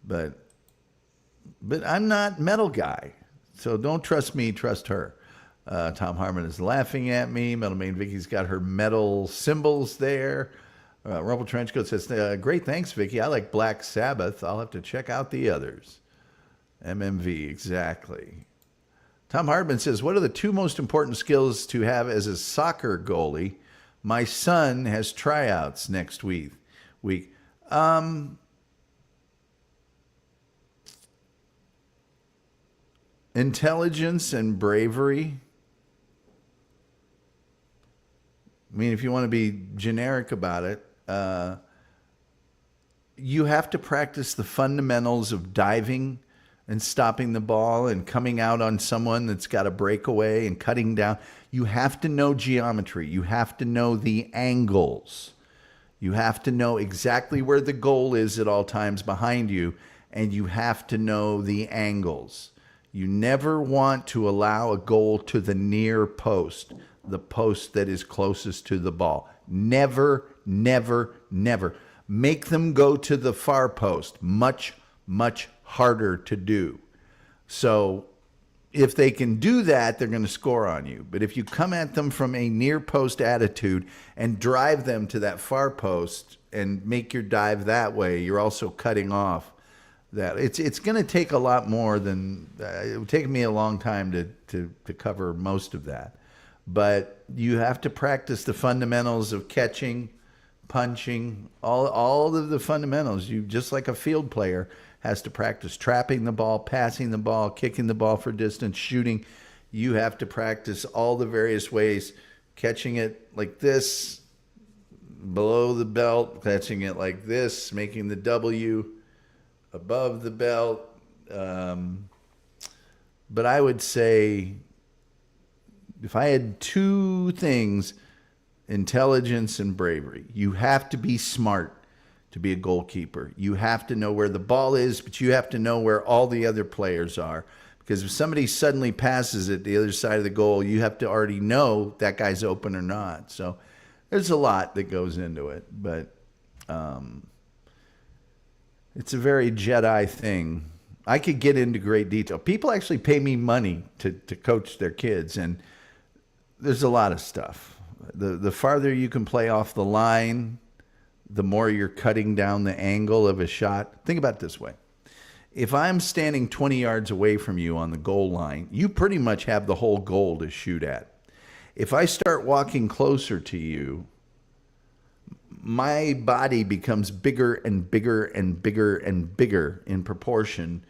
But I'm not metal guy. So don't trust me, trust her. Tom Harmon is laughing at me. Metal Main Vicky's got her metal symbols there. Rumble Trenchcoat says, great, thanks, Vicky. I like Black Sabbath. I'll have to check out the others. MMV, exactly. Tom Hardman says, what are the two most important skills to have as a soccer goalie? My son has tryouts next week. Intelligence and bravery. If you want to be generic about it, you have to practice the fundamentals of diving and stopping the ball and coming out on someone that's got a breakaway and cutting down. You have to know geometry. You have to know the angles. You have to know exactly where the goal is at all times behind you, and you have to know the angles. You never want to allow a goal to the near post, the post that is closest to the ball. Never, never, never. Make them go to the far post. Much, much harder to do. So if they can do that, they're going to score on you. But if you come at them from a near post attitude and drive them to that far post and make your dive that way, you're also cutting off that. It's going to take a lot more than it would take me a long time to cover most of that. But you have to practice the fundamentals of catching, punching, all of the fundamentals. You just like a field player has to practice trapping the ball, passing the ball, kicking the ball for distance, shooting. You have to practice all the various ways, catching it like this, below the belt, catching it like this, making the W above the belt. But I would say if I had two things, intelligence and bravery. You have to be smart to be a goalkeeper. You have to know where the ball is, but you have to know where all the other players are. Because if somebody suddenly passes it the other side of the goal, you have to already know that guy's open or not. So there's a lot that goes into it, but it's a very Jedi thing. I could get into great detail. People actually pay me money to coach their kids, and there's a lot of stuff. The farther you can play off the line, the more you're cutting down the angle of a shot. Think about it this way. If I'm standing 20 yards away from you on the goal line, you pretty much have the whole goal to shoot at. If I start walking closer to you, my body becomes bigger and bigger and bigger and bigger in proportion,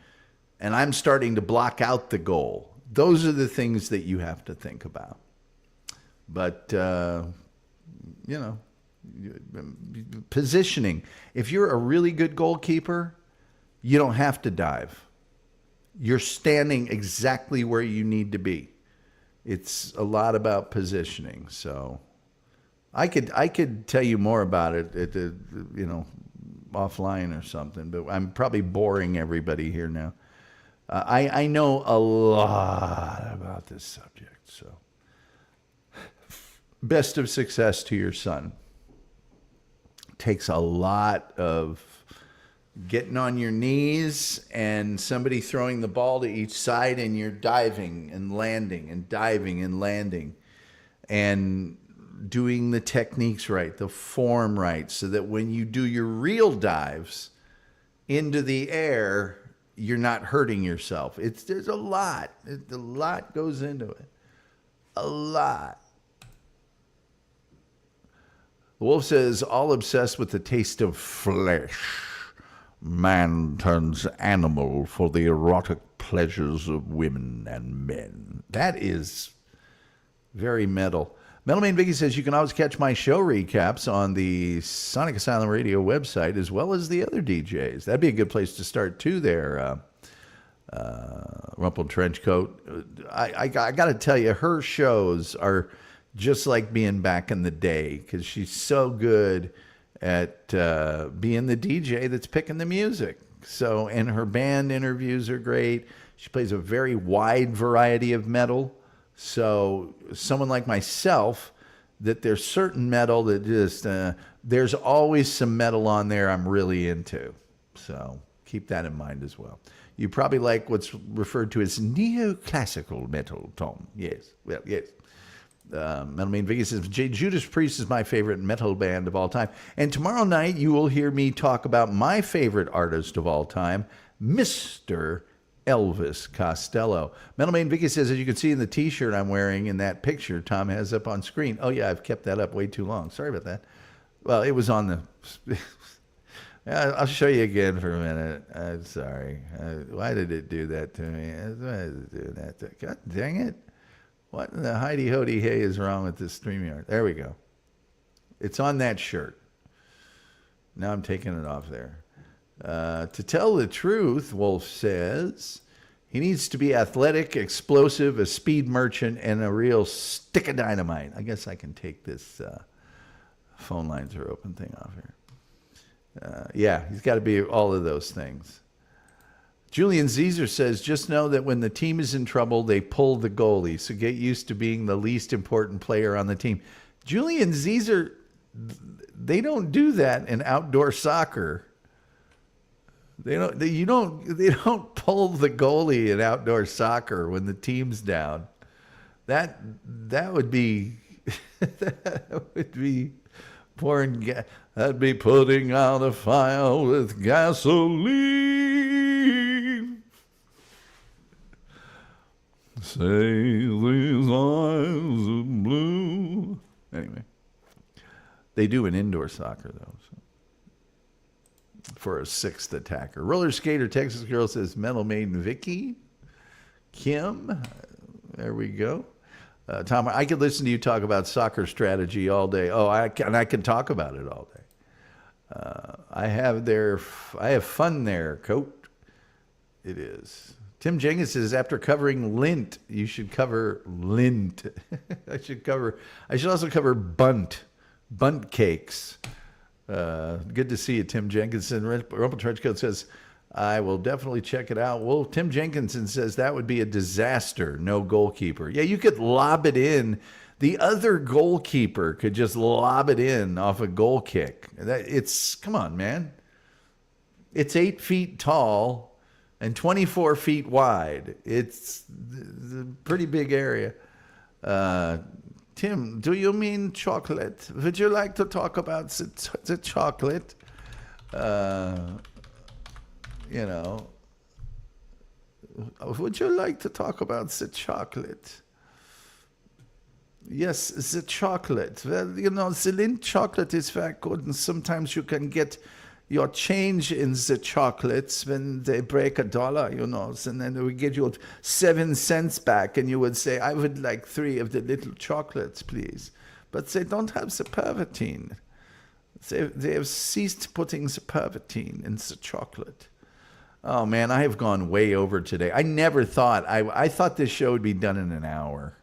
and I'm starting to block out the goal. Those are the things that you have to think about. But, positioning. If you're a really good goalkeeper, you don't have to dive. You're standing exactly where you need to be. It's a lot about positioning. So I could tell you more about it at the, offline or something, but I'm probably boring everybody here now. I know a lot about this subject, so best of success to your son. Takes a lot of getting on your knees and somebody throwing the ball to each side, and you're diving and landing and diving and landing and doing the techniques right, the form right, so that when you do your real dives into the air, you're not hurting yourself. There's a lot. A lot goes into it. A lot. The Wolf says, all obsessed with the taste of flesh. Man turns animal for the erotic pleasures of women and men. That is very metal. Metal Man Vicky says, you can always catch my show recaps on the Sonic Asylum Radio website, as well as the other DJs. That'd be a good place to start, too, there, Rumpled Trenchcoat. I got to tell you, her shows are just like being back in the day, because she's so good at being the DJ that's picking the music. So, and her band interviews are great. She plays a very wide variety of metal. So someone like myself, that there's certain metal that just, there's always some metal on there I'm really into. So keep that in mind as well. You probably like what's referred to as neoclassical metal, Tom. Yes. Well, yes. Metal Man Vicky says, Judas Priest is my favorite metal band of all time. And tomorrow night you will hear me talk about my favorite artist of all time, Mr. Elvis Costello. Metal Man Vicky says, as you can see in the t-shirt I'm wearing in that picture Tom has up on screen. Oh, yeah, I've kept that up way too long. Sorry about that. Well, it was on the... I'll show you again for a minute. I'm sorry. Why did it do that to me? Why did it do that? God dang it. What in the Heidi-Hody hey is wrong with this StreamYard? There we go. It's on that shirt. Now I'm taking it off there. To tell the truth, Wolf says, he needs to be athletic, explosive, a speed merchant, and a real stick of dynamite. I guess I can take this phone lines are open thing off here. Yeah, he's got to be all of those things. Julian Zezer says, just know that when the team is in trouble, they pull the goalie. So get used to being the least important player on the team. Julian Zezer, they don't do that in outdoor soccer. They don't pull the goalie in outdoor soccer when the team's down. That would be that would be pouring that'd be putting out a fire with gasoline. Say these eyes are blue. Anyway, they do in indoor soccer though. So. For a sixth attacker. Roller skater Texas girl says Metal Maiden Vicky. Kim. There we go. Tom, I could listen to you talk about soccer strategy all day. Oh, I can talk about it all day. I have fun there, coat. It is. Tim Jenkins says, after covering Lint, you should cover Lint. I should also cover bunt cakes. Good to see you, Tim Jenkinson. Rumple Trenchcoat says, I will definitely check it out. Well, Tim Jenkinson says that would be a disaster, no goalkeeper. Yeah, you could lob it in. The other goalkeeper could just lob it in off a goal kick. Come on, man. It's 8 feet tall and 24 feet wide. It's a pretty big area. Tim, do you mean chocolate? Would you like to talk about the chocolate? Would you like to talk about the chocolate? Yes, the chocolate. Well, the Lint chocolate is very good, and sometimes you can get your change in the chocolates when they break $1, and then we get you 7 cents back, and you would say, I would like 3 of the little chocolates, please. But they don't have the pervitine. They have ceased putting the pervitine in the chocolate. Oh, man, I have gone way over today. I never thought, I thought this show would be done in an hour,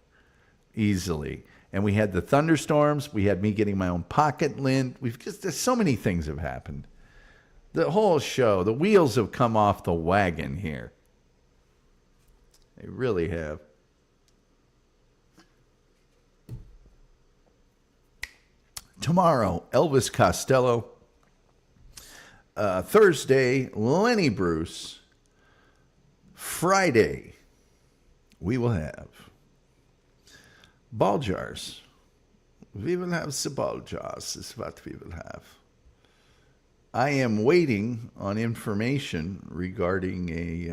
easily. And we had the thunderstorms. We had me getting my own pocket lint. There's so many things have happened. The whole show, the wheels have come off the wagon here. They really have. Tomorrow, Elvis Costello. Thursday, Lenny Bruce. Friday, we will have ball jars. We will have the ball jars is what we will have. I am waiting on information regarding a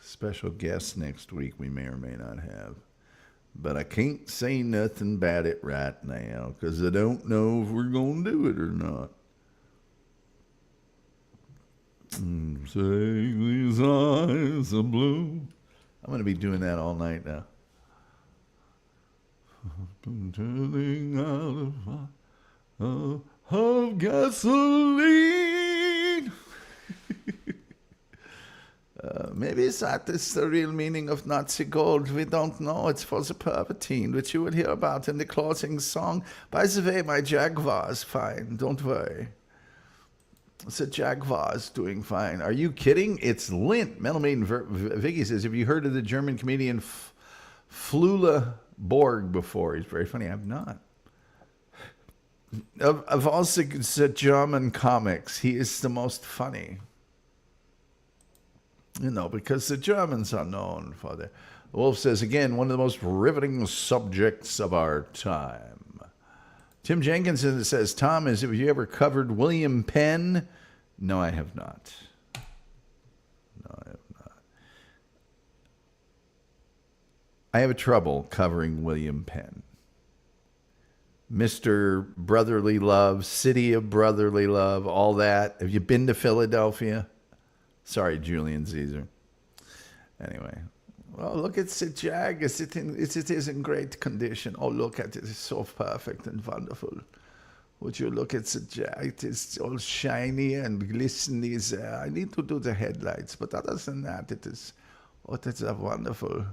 special guest next week we may or may not have. But I can't say nothing about it right now because I don't know if we're going to do it or not. Say these eyes are blue. I'm going to be doing that all night now. Turning out of gasoline. Maybe that is the real meaning of Nazi gold. We don't know. It's for the pervitine, which you will hear about in the closing song. By the way, my Jaguar is fine. Don't worry. The Jaguar is doing fine. Are you kidding? It's Lint. Metal Maiden Vicky says, have you heard of the German comedian Flula Borg before? He's very funny. I've not. Of all the German comics, he is the most funny. Because the Germans are known for their... Wolf says, again, one of the most riveting subjects of our time. Tim Jenkinson says, Tom, have you ever covered William Penn? No, I have not. I have trouble covering William Penn. Mr. Brotherly Love, City of Brotherly Love, all that. Have you been to Philadelphia? Sorry, Julian Caesar. Anyway. Well, look at the Jag. It is in great condition. Oh, look at it. It's so perfect and wonderful. Would you look at the Jag? It is all shiny and glistening. I need to do the headlights. But other than that, it's wonderful.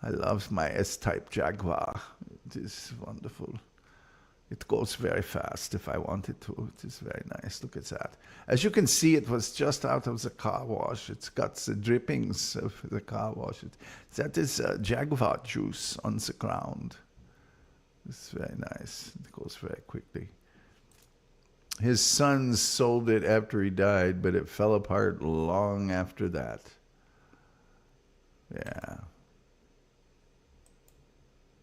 I love my S-type Jaguar. It is wonderful. It goes very fast if I wanted to. It is very nice. Look at that. As you can see, it was just out of the car wash. It's got the drippings of the car wash. That is jaguar juice on the ground. It's very nice. It goes very quickly. His sons sold it after he died, but it fell apart long after that. Yeah.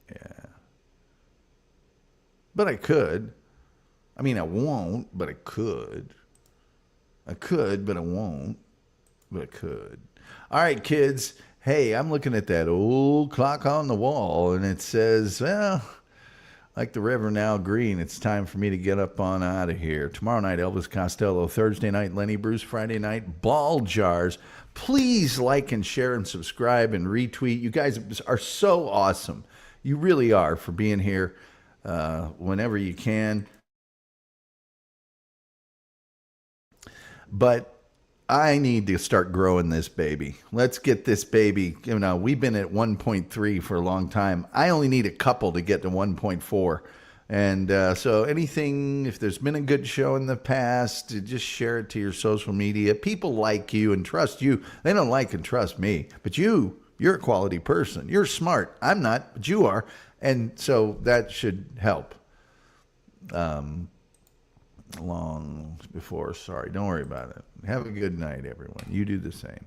Yeah. But I could. I mean, I won't, but I could. I could, but I won't. But I could. All right, kids. Hey, I'm looking at that old clock on the wall, and it says, well, like the Reverend Al Green, it's time for me to get up on out of here. Tomorrow night, Elvis Costello. Thursday night, Lenny Bruce. Friday night, Ball Jars. Please like and share and subscribe and retweet. You guys are so awesome. You really are, for being here whenever you can. But I need to start growing this baby. Let's get this baby. You know, we've been at 1.3 for a long time. I only need a couple to get to 1.4. And so anything, if there's been a good show in the past, just share it to your social media. People like you and trust you. They don't like and trust me. But you're a quality person. You're smart. I'm not, but you are. And so that should help. Long before, sorry. Don't worry about it. Have a good night, everyone. You do the same.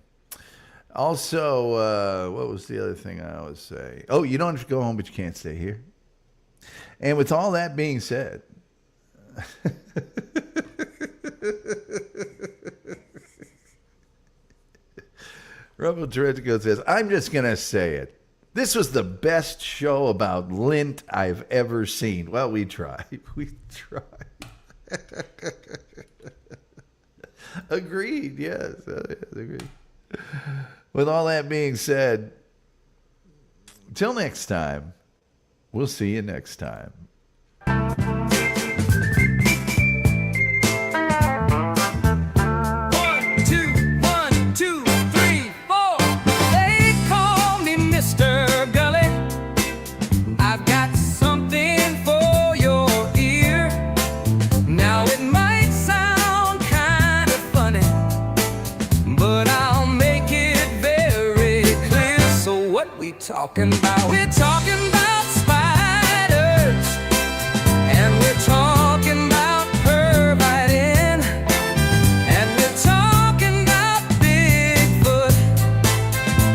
Also, what was the other thing I always say? Oh, you don't have to go home, but you can't stay here. And with all that being said, Rebel Toretico says, I'm just going to say it. This was the best show about lint I've ever seen. Well, we tried. We tried. Agreed. Yes. Agreed. With all that being said, till next time, we'll see you next time. 1, 2, 3, 4. They call me Mr. Gulley. I've got something for your ear. Now it might sound kind of funny, but I'll make it very clear. So what we talking about? We're talking about spiders, and we're talking about pervitin', and we're talking about Bigfoot.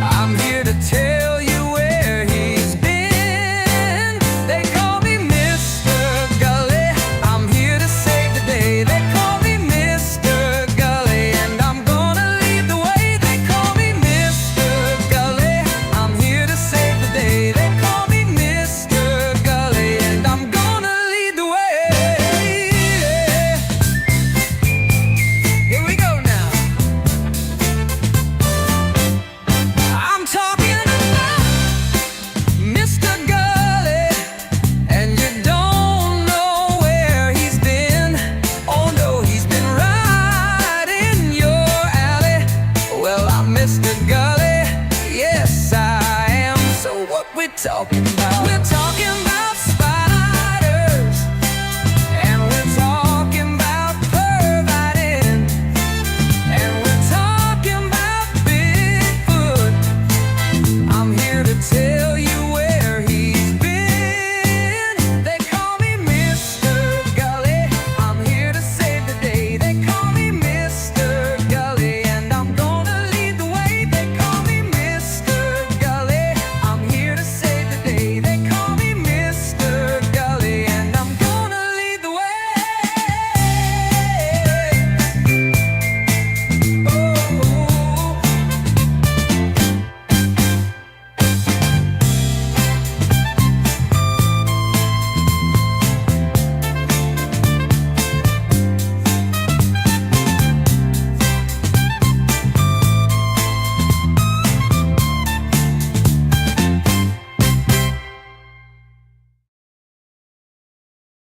I'm here to tell you where he's been. They call me Mr. Gulley. I'm here to save the day. They call me Mr. Gulley, and I'm gonna lead the way. They call me Mr. Gulley. I'm here to save the day. They call me Mr. Gulley, and I'm gonna lead the way. Here we go now. I'm talking about Mr. Gulley, and you don't know where he's been. Oh no, he's been right in your alley. Well, I'm Mr. Gulley, yes I am. So what we're talking about? We're talking